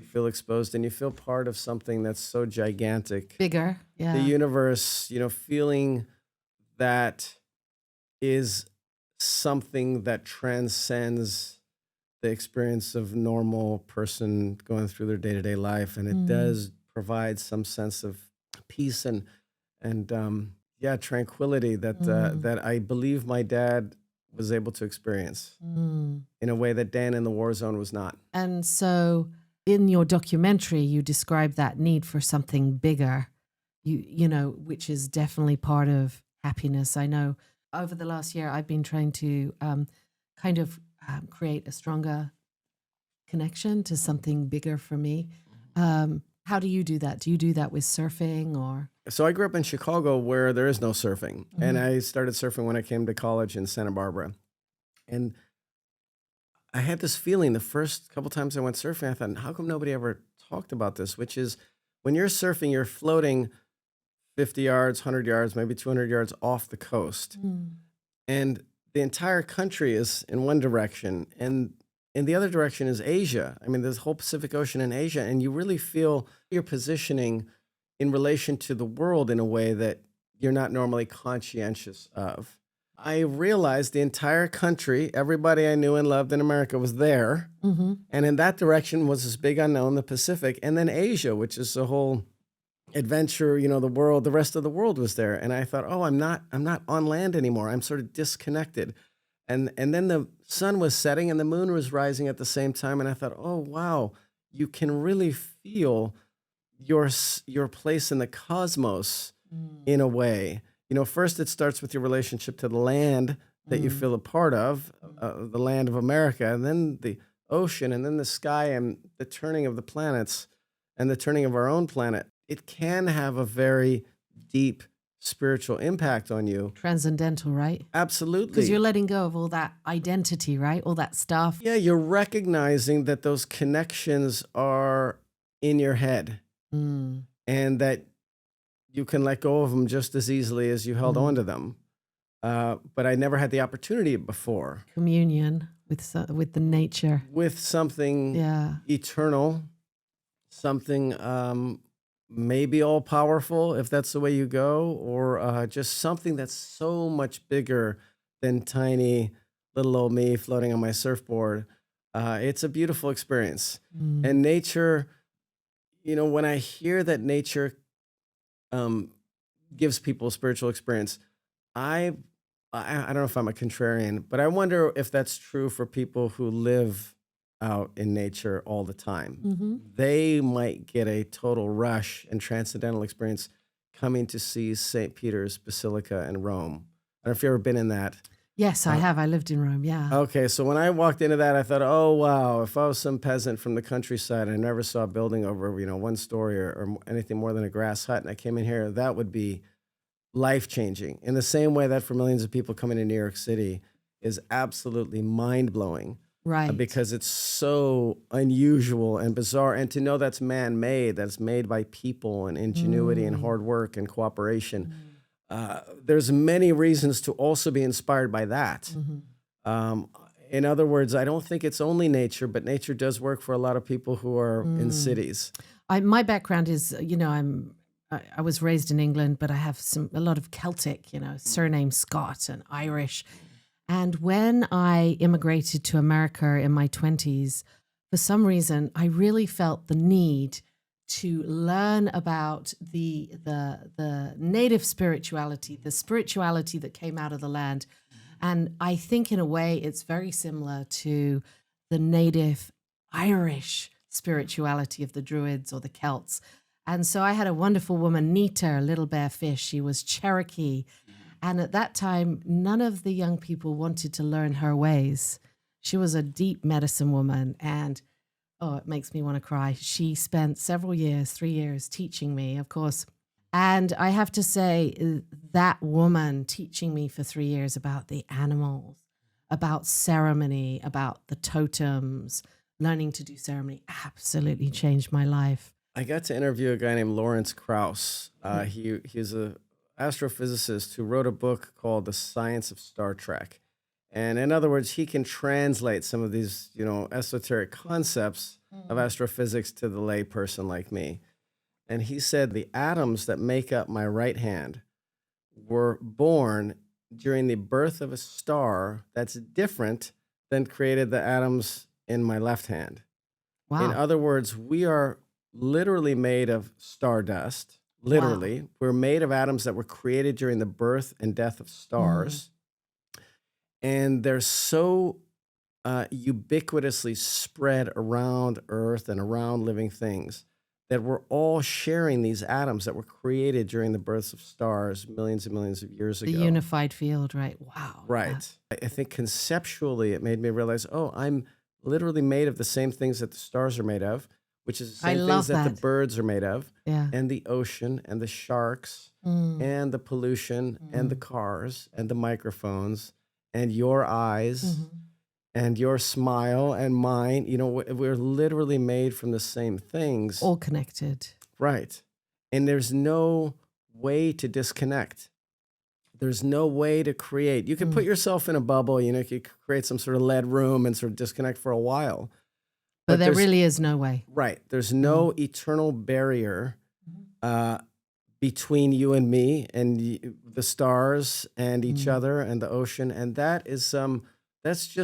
S2: feel exposed, and you feel part of something that's so gigantic.
S1: Bigger, yeah.
S2: The universe, feeling that is something that transcends the experience of normal person going through their day-to-day life, and it does provide some sense of peace and tranquility that I believe my dad was able to experience in a way that Dan in the war zone was not.
S1: And so in your documentary, you describe that need for something bigger, which is definitely part of happiness. I know over the last year, I've been trying to create a stronger connection to something bigger for me. How do you do that? Do you do that with surfing or?
S2: So I grew up in Chicago where there is no surfing. And I started surfing when I came to college in Santa Barbara. And I had this feeling the first couple times I went surfing, I thought, how come nobody ever talked about this? Which is when you're surfing, you're floating 50 yards, 100 yards, maybe 200 yards off the coast. And the entire country is in one direction, and in the other direction is Asia. I mean, there's the whole Pacific Ocean in Asia, and you really feel your positioning in relation to the world in a way that you're not normally conscientious of. I realized the entire country, everybody I knew and loved in America was there. And in that direction was this big unknown, the Pacific, and then Asia, which is the whole adventure, the rest of the world was there. And I thought, I'm not on land anymore. I'm sort of disconnected. And then the sun was setting and the moon was rising at the same time. And I thought, oh, wow, you can really feel your place in the cosmos in a way. First it starts with your relationship to the land that you feel a part of, the land of America, and then the ocean, and then the sky, and the turning of the planets and the turning of our own planet. It can have a very deep spiritual impact on you.
S1: Transcendental, right?
S2: Absolutely.
S1: Because you're letting go of all that identity, right? All that stuff.
S2: Yeah, you're recognizing that those connections are in your head and that you can let go of them just as easily as you held on to them. But I never had the opportunity before.
S1: Communion with the nature.
S2: With something eternal, something maybe all powerful, if that's the way you go, or just something that's so much bigger than tiny little old me floating on my surfboard. It's a beautiful experience.
S1: Mm.
S2: And nature, when I hear that nature um, gives people a spiritual experience, I, I don't know if I'm a contrarian, but I wonder if that's true for people who live out in nature all the time.
S1: Hmm.
S2: They might get a total rush and transcendental experience coming to see St. Peter's Basilica in Rome. I don't know if you've ever been in that.
S1: Yes, I
S2: Uh,
S1: have. I lived in Rome. Yeah.
S2: Okay, so when I walked into that, I thought, oh, wow, if I was some peasant from the countryside and I never saw a building over, one story or anything more than a grass hut, and I came in here, that would be life-changing. In the same way that for millions of people coming to New York City is absolutely mind-blowing
S1: Right.
S2: because it's so unusual and bizarre. And to know that's man-made, that's made by people and ingenuity and
S1: Mm.
S2: hard work and cooperation, there's many reasons to also be inspired by that.
S1: Hmm.
S2: Um, in other words, I don't think it's only nature, but nature does work for a lot of people who are in
S1: Mm.
S2: cities.
S1: My background is, I was raised in England, but I have a lot of Celtic, surname Scott and Irish. And when I immigrated to America in my 20s, for some reason, I really felt the need to learn about the native spirituality, the spirituality that came out of the land. And I think in a way it's very similar to the native Irish spirituality of the Druids or the Celts. And so I had a wonderful woman, Nita, Little Bear Fish. She was Cherokee. And at that time, none of the young people wanted to learn her ways. She was a deep medicine woman. And oh, it makes me want to cry. She spent several years, 3 years, teaching me, of course. And I have to say, that woman teaching me for 3 years about the animals, about ceremony, about the totems, learning to do ceremony, absolutely changed my life.
S2: I got to interview a guy named Lawrence Krauss. He's a astrophysicist who wrote a book called The Science of Star Trek. And in other words, he can translate some of these, esoteric concepts of astrophysics to the lay person like me. And he said the atoms that make up my right hand were born during the birth of a star that's different than created the atoms in my left hand. In
S1: Wow.
S2: other words, we are literally made of stardust.
S1: Wow.
S2: Literally, we're made of atoms that were created during the birth and death of stars. And they're so ubiquitously spread around Earth and around living things that we're all sharing these atoms that were created during the births of stars millions and millions of years
S1: The
S2: ago.
S1: unified field, right? Wow.
S2: Right. I think conceptually it made me realize, oh, I'm literally made of the same things that the stars are made of, which is the
S1: I
S2: same
S1: love
S2: things that the
S1: that.
S2: birds are made of,
S1: Yeah.
S2: and the ocean and the sharks
S1: Mm.
S2: and the pollution and the
S1: Mm.
S2: cars and the microphones and your eyes
S1: Mhm.
S2: and your smile and mine. We're literally made from the same things.
S1: All connected.
S2: Right. And there's no way to disconnect. There's no way to create. You can put yourself in a bubble, you could create some sort of lead room and sort of disconnect for a while.
S1: But there
S2: there's
S1: really is no way.
S2: right. There's no eternal barrier
S1: Mhm.
S2: between you and me and the stars and each
S1: Mm.
S2: other and the ocean. And that is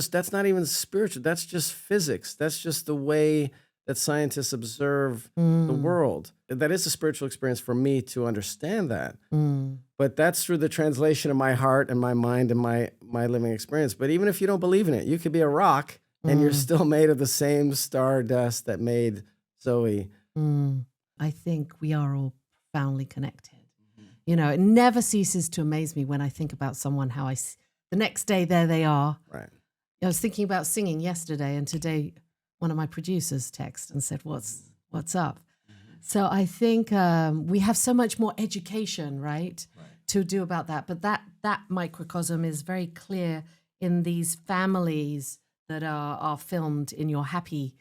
S2: that's not even spiritual. That's just physics. That's just the way that scientists observe the
S1: Mm.
S2: world. That is a spiritual experience for me to understand that.
S1: Mm.
S2: But that's through the translation of my heart and my mind and my living experience. But even if you don't believe in it, you could be a rock and you're
S1: Mm.
S2: still made of the same stardust that made Zoe.
S1: Mm. I think we are all profoundly connected. It never ceases to amaze me when I think about someone, how the next day, there they are.
S2: Right.
S1: I was thinking about singing yesterday, and today one of my producers texted and said, what's up? So I think we have so much more education, right, to do about that. But that microcosm is very clear in these families that are filmed in your Happy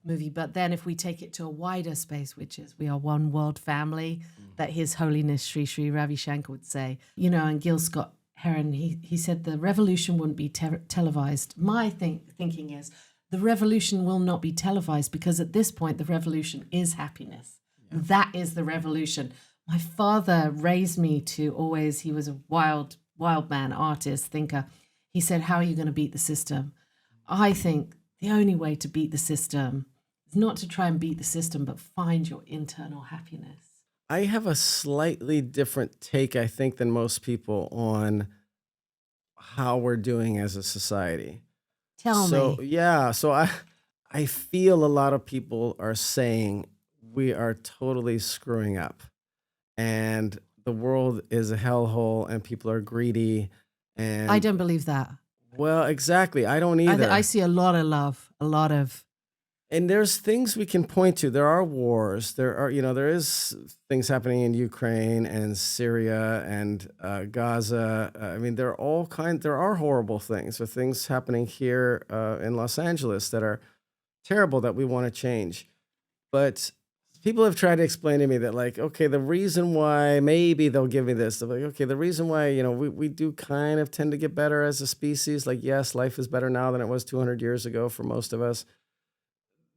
S1: movie. But then if we take it to a wider space, which is we are one world family, that His Holiness Sri Sri Ravi Shankar would say, and Gil Scott Heron, he said the revolution wouldn't be televised. My thinking is the revolution will not be televised because at this point, the revolution is happiness. Yeah. That is the revolution. My father raised me to always, he was a wild man, artist, thinker. He said, how are you going to beat the system? I think the only way to beat the system is not to try and beat the system, but find your internal happiness.
S2: I have a slightly different take, I think, than most people on how we're doing as a society.
S1: Tell
S2: So
S1: me.
S2: yeah, so I feel a lot of people are saying we are totally screwing up and the world is a hellhole and people are greedy
S1: I
S2: and
S1: don't believe that.
S2: well, exactly. I don't
S1: I
S2: either.
S1: see a lot of love, a lot of.
S2: And there's things we can point to. There are wars. There are, there is things happening in Ukraine and Syria and Gaza. I mean, there are horrible things. There are things happening here in Los Angeles that are terrible that we want to change. But people have tried to explain to me that, like, okay, the reason why maybe they'll give me this. They're like, okay, the reason why, we do kind of tend to get better as a species. Like, yes, life is better now than it was 200 years ago for most of us.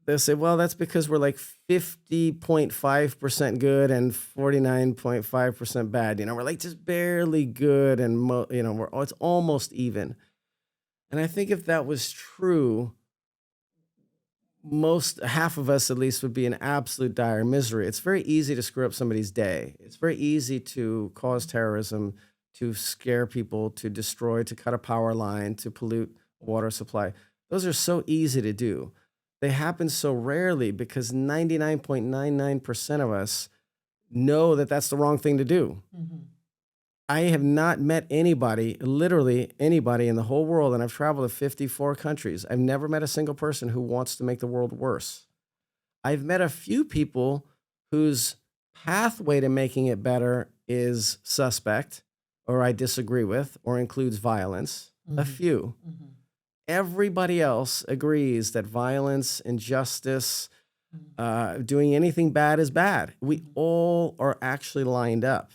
S2: They'll say, well, that's because we're like 50.5% good and 49.5% bad. We're like just barely good and, it's almost even. And I think if that was true, half of us at least would be in absolute dire misery. It's very easy to screw up somebody's day. It's very easy to cause terrorism, to scare people, to destroy, to cut a power line, to pollute a water supply. Those are so easy to do. They happen so rarely because 99.99% of us know that that's the wrong thing to do.
S1: Mm-hmm.
S2: I have not met anybody, literally anybody in the whole world, and I've traveled to 54 countries. I've never met a single person who wants to make the world worse. I've met a few people whose pathway to making it better is suspect, or I disagree with, or includes violence.
S1: Mm-hmm.
S2: A few.
S1: Mm-hmm.
S2: Everybody else agrees that violence, injustice, doing anything bad is bad. We all are actually lined up.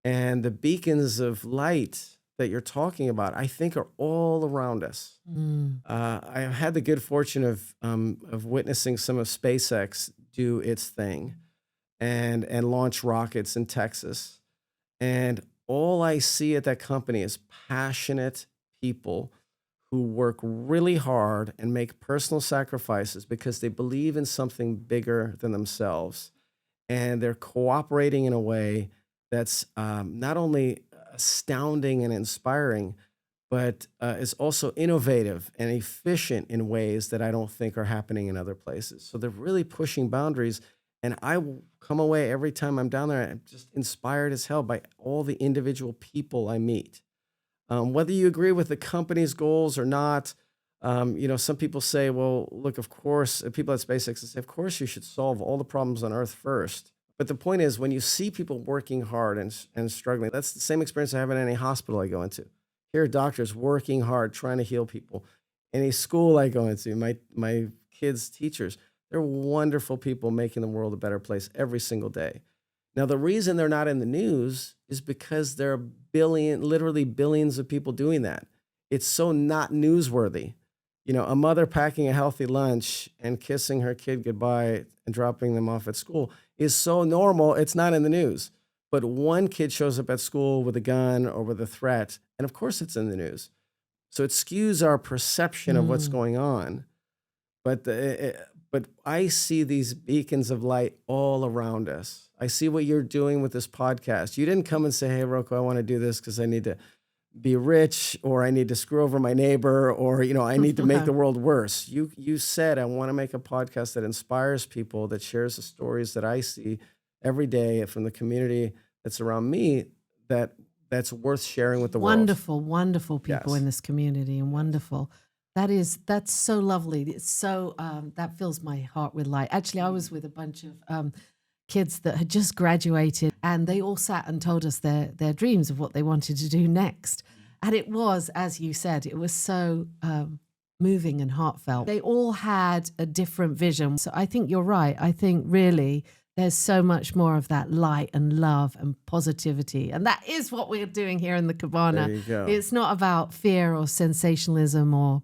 S2: And the beacons of light that you're talking about, I think, are all around us.
S1: Mm.
S2: I've had the good fortune of witnessing some of SpaceX do its thing and launch rockets in Texas. And all I see at that company is passionate people who work really hard and make personal sacrifices because they believe in something bigger than themselves. And they're cooperating in a way that's not only astounding and inspiring, but is also innovative and efficient in ways that I don't think are happening in other places. So they're really pushing boundaries. And I will come away every time I'm down there, I'm just inspired as hell by all the individual people I meet. Whether you agree with the company's goals or not, some people say, well, look, of course, people at SpaceX say, of course, you should solve all the problems on Earth first. But the point is, when you see people working hard and struggling, that's the same experience I have in any hospital I go into. Here are doctors working hard, trying to heal people. Any school I go into, my kids' teachers, they're wonderful people making the world a better place every single day. Now, the reason they're not in the news is because there are literally billions of people doing that. It's so not newsworthy. A mother packing a healthy lunch and kissing her kid goodbye and dropping them off at school is so normal, it's not in the news. But one kid shows up at school with a gun or with a threat, and of course it's in the news. So it skews our perception of what's going on. But I see these beacons of light all around us. I see what you're doing with this podcast. You didn't come and say, hey, Roko, I want to do this because I need to be rich, or I need to screw over my neighbor, or, I need to make the world worse. You said, I want to make a podcast that inspires people, that shares the stories that I see every day from the community that's around me, that's worth sharing with the world.
S1: Wonderful people in this community, and wonderful. That's so lovely. It's so, that fills my heart with light. Actually, I was with a bunch of kids that had just graduated, and they all sat and told us their dreams of what they wanted to do next. And it was, as you said, it was so moving and heartfelt. They all had a different vision. So I think you're right. I think really there's so much more of that light and love and positivity. And that is what we're doing here in the Cabana.
S2: There you go.
S1: It's not about fear or sensationalism or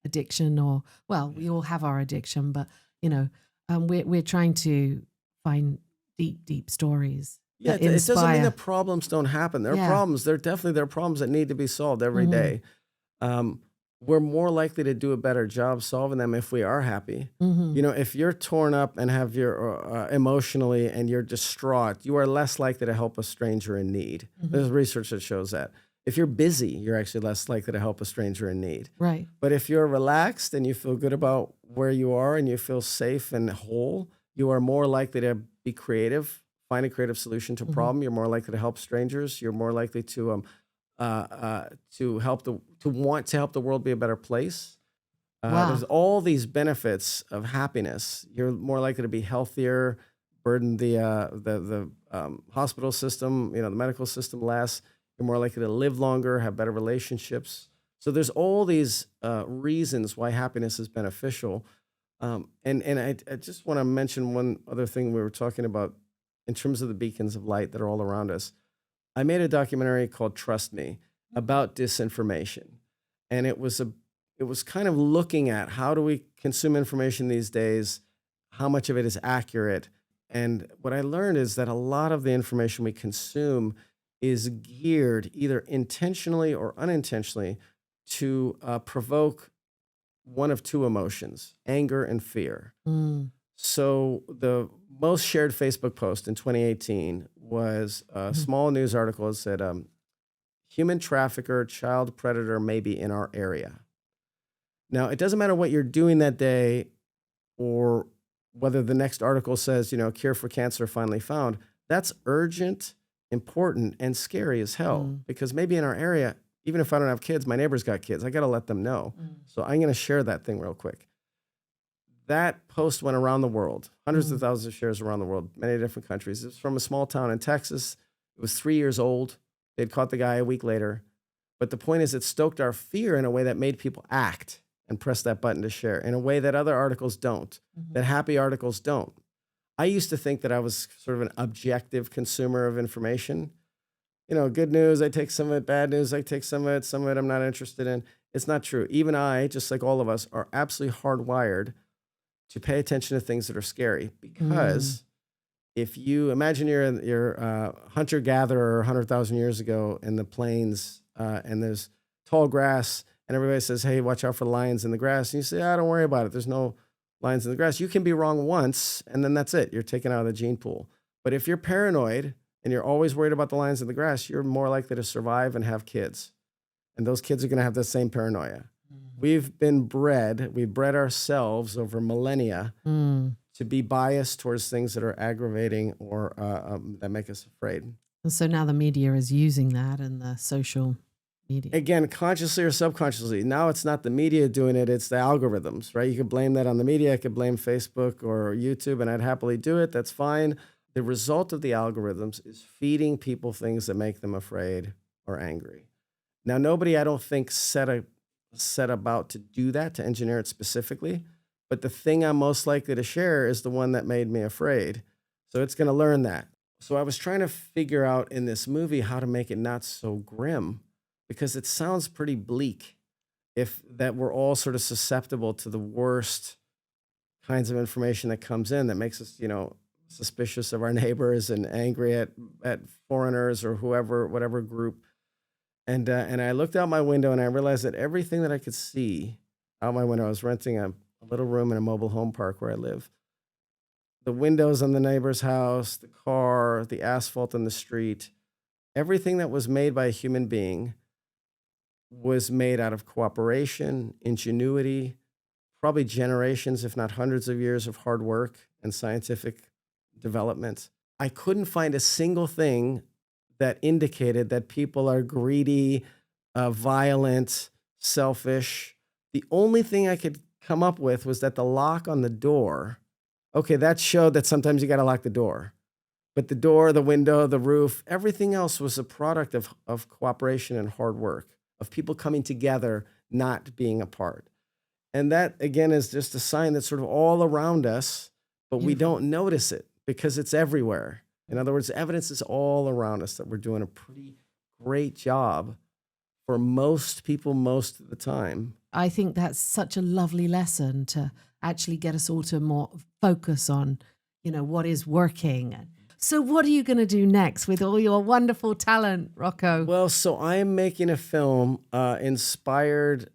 S1: addiction, or, well, we all have our addiction, but, we're trying to find deep stories.
S2: Yeah, it doesn't mean that problems don't happen. There are problems. There are problems that need to be solved every day. we're more likely to do a better job solving them if we are happy.
S1: Mm-hmm.
S2: You know, if you're torn up and have your emotionally and you're distraught, you are less likely to help a stranger in need.
S1: Mm-hmm.
S2: There's research that shows that. If you're busy, you're actually less likely to help a stranger in need.
S1: Right.
S2: But if you're relaxed and you feel good about where you are and you feel safe and whole, you are more likely to be creative, find a creative solution to a problem. You're more likely to help strangers. You're more likely to want to help the world be a better place. There's
S1: Wow.
S2: all these benefits of happiness. You're more likely to be healthier, burden the hospital system, the medical system less. You're more likely to live longer, have better relationships. So there's all these reasons why happiness is beneficial. And I just want to mention one other thing we were talking about in terms of the beacons of light that are all around us. I made a documentary called Trust Me about disinformation. And it was kind of looking at how do we consume information these days, how much of it is accurate. And what I learned is that a lot of the information we consume is geared either intentionally or unintentionally to provoke one of two emotions, anger and fear.
S1: Mm.
S2: So the most shared Facebook post in 2018 was a small news article that said, human trafficker, child predator may be in our area. Now, it doesn't matter what you're doing that day or whether the next article says, cure for cancer finally found. That's urgent, important, and scary as hell because maybe in our area, even if I don't have kids, my neighbor's got kids. I got to let them know. So I'm going to share that thing real quick. That post went around the world, hundreds of thousands of shares around the world, many different countries. It was from a small town in Texas. It was 3 years old. They'd caught the guy a week later. But the point is, it stoked our fear in a way that made people act and press that button to share in a way that other articles don't, that happy articles don't. I used to think that I was sort of an objective consumer of information. Good news, I take some of it. Bad news, I take some of it I'm not interested in. It's not true. Even I, just like all of us, are absolutely hardwired to pay attention to things that are scary because if you imagine you're a hunter-gatherer 100,000 years ago in the plains and there's tall grass and everybody says, hey, watch out for lions in the grass. And you say, don't worry about it. There's no lions in the grass. You can be wrong once and then that's it. You're taken out of the gene pool. But if you're paranoid and you're always worried about the lions in the grass, you're more likely to survive and have kids. And those kids are going to have the same paranoia. We've bred ourselves over millennia to be biased towards things that are aggravating or that make us afraid.
S1: And so now the media is using that and the social media.
S2: Again, consciously or subconsciously. Now it's not the media doing it, it's the algorithms, right? You could blame that on the media. I could blame Facebook or YouTube, and I'd happily do it. That's fine. The result of the algorithms is feeding people things that make them afraid or angry. Now, nobody, I don't think, set about to do that, to engineer it specifically. But the thing I'm most likely to share is the one that made me afraid. So it's going to learn that. So I was trying to figure out in this movie how to make it not so grim, because it sounds pretty bleak if that we're all sort of susceptible to the worst kinds of information that comes in that makes us, suspicious of our neighbors and angry at foreigners or whoever, whatever group. And I looked out my window and I realized that everything that I could see out my window, I was renting a little room in a mobile home park where I live. The windows on the neighbor's house, the car, the asphalt on the street, everything that was made by a human being was made out of cooperation, ingenuity, probably generations, if not hundreds of years of hard work and scientific development. I couldn't find a single thing that indicated that people are greedy, violent, selfish. The only thing I could come up with was that the lock on the door, okay, that showed that sometimes you got to lock the door. But the door, the window, the roof, everything else was a product of cooperation and hard work, of people coming together, not being apart. And that, again, is just a sign that's sort of all around us, but we don't notice it because it's everywhere. In other words, evidence is all around us that we're doing a pretty great job for most people most of the time.
S1: I think that's such a lovely lesson to actually get us all to more focus on, what is working. So what are you going to do next with all your wonderful talent, Roko?
S2: Well, so I am making a film inspired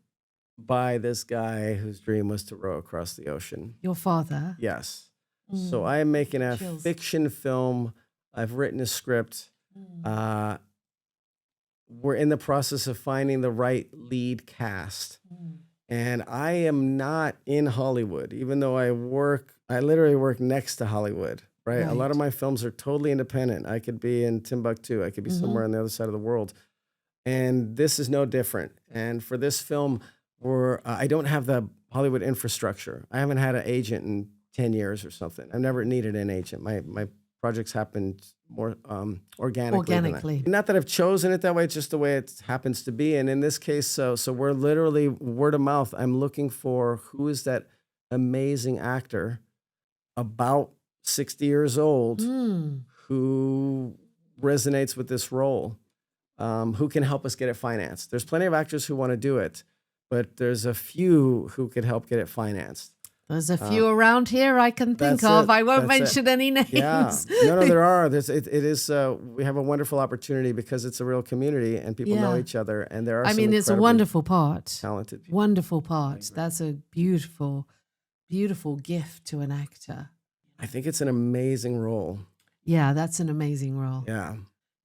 S2: by this guy whose dream was to row across the ocean.
S1: Your father?
S2: Yes. So
S1: Mm.
S2: I am making a
S1: Chills.
S2: fiction film. I've written a script.
S1: Mm.
S2: We're in the process of finding the right lead cast.
S1: Mm.
S2: And I am not in Hollywood, even though I literally work next to Hollywood, right? A lot of
S1: Right.
S2: my films are totally independent. I could be in Timbuktu. I could be somewhere on the other side of the world. And this is no different. And for this film, I don't have the Hollywood infrastructure. I haven't had an agent in 10 years or something. I've never needed an agent. My projects happened more organically. Not that I've chosen it that way, it's just the way it happens to be. And in this case, so we're literally word of mouth. I'm looking for who is that amazing actor about 60 years old who resonates with this role, who can help us get it financed. There's plenty of actors who want to do it, but there's a few who could help get it financed.
S1: There's a few around here I can think of. I won't mention any names.
S2: Yeah. No, there are. It is. We have a wonderful opportunity because it's a real community and people know each other. And there are.
S1: I mean, it's a wonderful part.
S2: Talented people.
S1: Wonderful part. That's a beautiful, beautiful gift to an actor.
S2: I think it's an amazing role.
S1: Yeah, that's an amazing role.
S2: Yeah.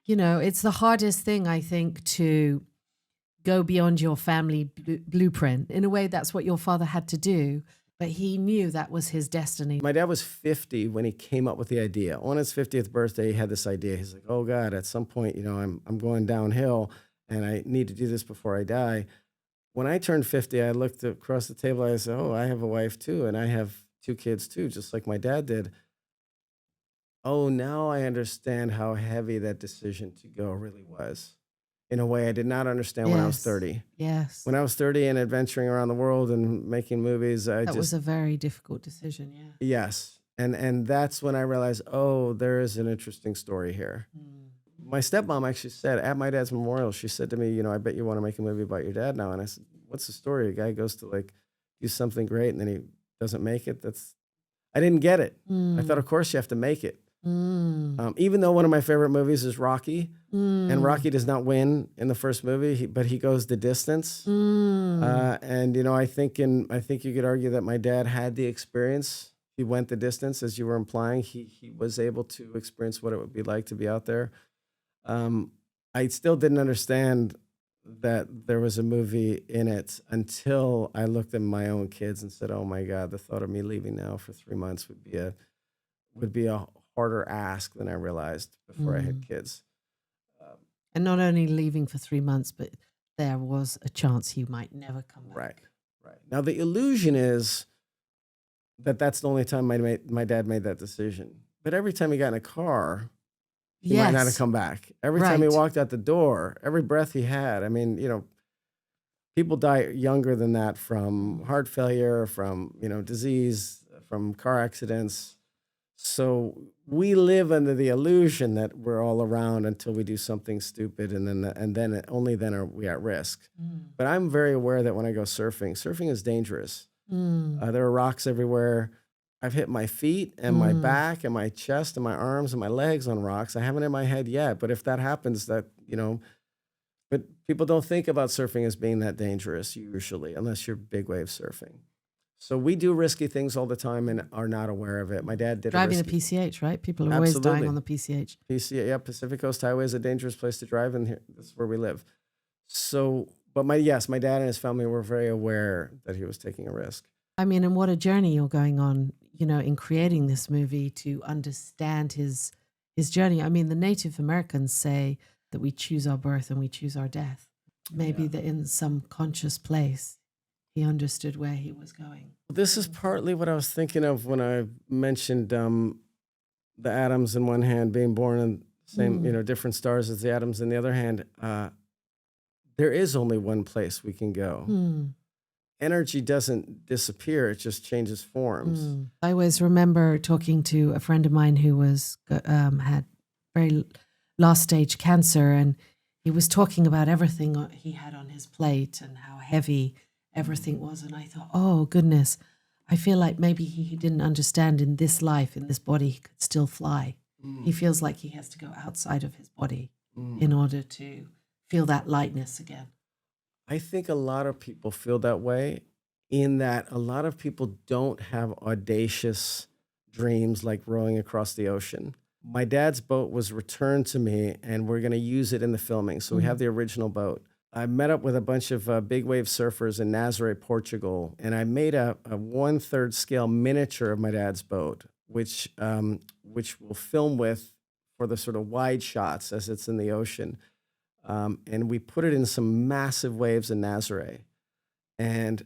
S1: You know, it's the hardest thing, I think, to go beyond your family blueprint. In a way, that's what your father had to do. But he knew that was his destiny.
S2: My dad was 50 when he came up with the idea. On his 50th birthday, he had this idea. He's like, oh God, at some point, I'm going downhill and I need to do this before I die. When I turned 50, I looked across the table. I said, oh, I have a wife too. And I have 2 kids too, just like my dad did. Oh, now I understand how heavy that decision to go really was. In a way I did not understand when I was 30.
S1: Yes.
S2: When I was 30 and adventuring around the world and making movies,
S1: that was a very difficult decision, yeah.
S2: Yes. And that's when I realized, oh, there is an interesting story here. My stepmom actually said at my dad's memorial, she said to me, I bet you want to make a movie about your dad now. And I said, what's the story? A guy goes to do something great and then he doesn't make it. I didn't get it. I thought, of course you have to make it. Even though one of my favorite movies is Rocky, and Rocky does not win in the first movie, but he goes the distance. And I think you could argue that my dad had the experience. He went the distance, as you were implying. He was able to experience what it would be like to be out there. I still didn't understand that there was a movie in it until I looked at my own kids and said, "Oh my God, the thought of me leaving now for 3 months would be a harder ask than I realized before I had kids."
S1: And not only leaving for 3 months, but there was a chance he might never come back.
S2: Right. Now the illusion is that that's the only time my dad made that decision. But every time he got in a car, he might not have come back. Every time he walked out the door, every breath he had. I mean, people die younger than that from heart failure, from disease, from car accidents. So we live under the illusion that we're all around until we do something stupid, and then only then are we at risk. But I'm very aware that when I go surfing is dangerous. There are rocks everywhere. I've hit my feet and my back and my chest and my arms and my legs on rocks. I haven't in my head yet, but if that happens, but people don't think about surfing as being that dangerous usually, unless you're big wave surfing. So we do risky things all the time and are not aware of it. My dad did
S1: driving the PCH, right? People are always dying on the PCH.
S2: Pacific Coast Highway is a dangerous place to drive, and that's where we live. So, but my dad and his family were very aware that he was taking a risk.
S1: I mean, and what a journey you're going on, in creating this movie to understand his journey. I mean, the Native Americans say that we choose our birth and we choose our death. Maybe that in some conscious place, he understood where he was going.
S2: This is partly what I was thinking of when I mentioned the atoms in one hand being born in the same, different stars as the atoms in the other hand. There is only one place we can go. Energy doesn't disappear; it just changes forms.
S1: I always remember talking to a friend of mine who had very last stage cancer, and he was talking about everything he had on his plate and how heavy everything was. And I thought, oh goodness, I feel like maybe he didn't understand in this life, in this body, he could still fly. He feels like he has to go outside of his body in order to feel that lightness again.
S2: I think a lot of people feel that way, in that a lot of people don't have audacious dreams like rowing across the ocean. My dad's boat was returned to me, and we're going to use it in the filming. So we have the original boat. I met up with a bunch of big wave surfers in Nazaré, Portugal, and I made a 1/3 scale miniature of my dad's boat, which we'll film with for the sort of wide shots as it's in the ocean. And we put it in some massive waves in Nazaré. And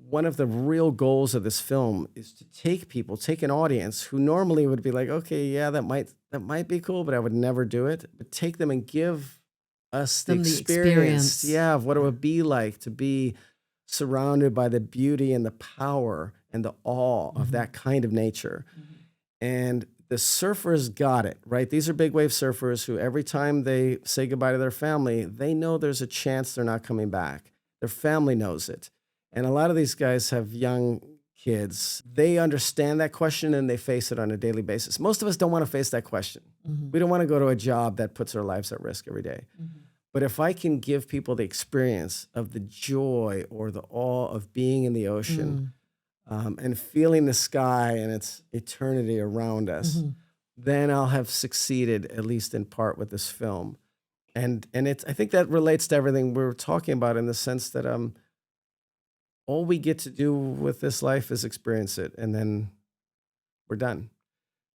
S2: one of the real goals of this film is to take an audience who normally would be like, okay, yeah, that might be cool, but I would never do it. But take them and give us the
S1: Them the
S2: experience,
S1: experience.
S2: yeah, of what it would be like to be surrounded by the beauty and the power and the awe of that kind of nature. And the surfers got it, right? These are big wave surfers who every time they say goodbye to their family, they know there's a chance they're not coming back. Their family knows it. And a lot of these guys have young kids. They understand that question and they face it on a daily basis. Most of us don't want to face that question. We don't want to go to a job that puts our lives at risk every day. But if I can give people the experience of the joy or the awe of being in the ocean, and feeling the sky and its eternity around us, then I'll have succeeded, at least in part, with this film. And I think that relates to everything we were talking about, in the sense that all we get to do with this life is experience it, and then we're done.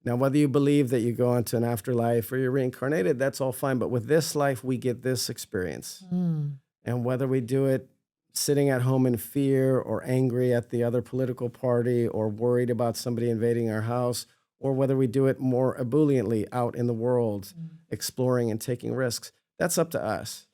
S2: Now, whether you believe that you go on to an afterlife or you're reincarnated, that's all fine. But with this life, we get this experience. And whether we do it sitting at home in fear or angry at the other political party or worried about somebody invading our house, or whether we do it more ebulliently out in the world, exploring and taking risks, that's up to us.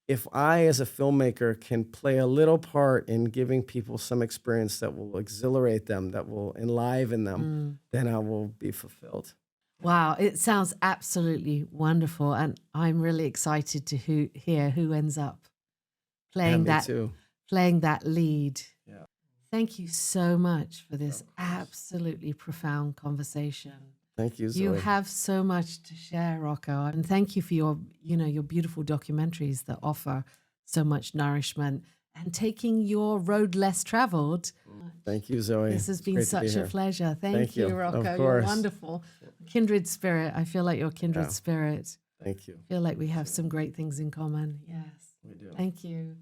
S2: If I, as a filmmaker, can play a little part in giving people some experience that will exhilarate them, that will enliven them, then I will be fulfilled.
S1: Wow, it sounds absolutely wonderful. And I'm really excited to hear who ends up playing
S2: Me too.
S1: playing that lead.
S2: Yeah.
S1: Thank you so much for this absolutely profound conversation.
S2: Thank you, Zoe.
S1: You have so much to share, Rocco, and thank you for your beautiful documentaries that offer so much nourishment and taking your road less traveled.
S2: Thank you, Zoe.
S1: This has
S2: It's
S1: been
S2: great to be
S1: such a
S2: here.
S1: pleasure. Thank
S2: Thank
S1: you,
S2: you.
S1: Rocco.
S2: Of
S1: You're
S2: course.
S1: wonderful. Kindred spirit. I feel like you're kindred
S2: Yeah.
S1: spirit.
S2: Thank you.
S1: I feel like we have some great things in common. Yes.
S2: We do.
S1: Thank you.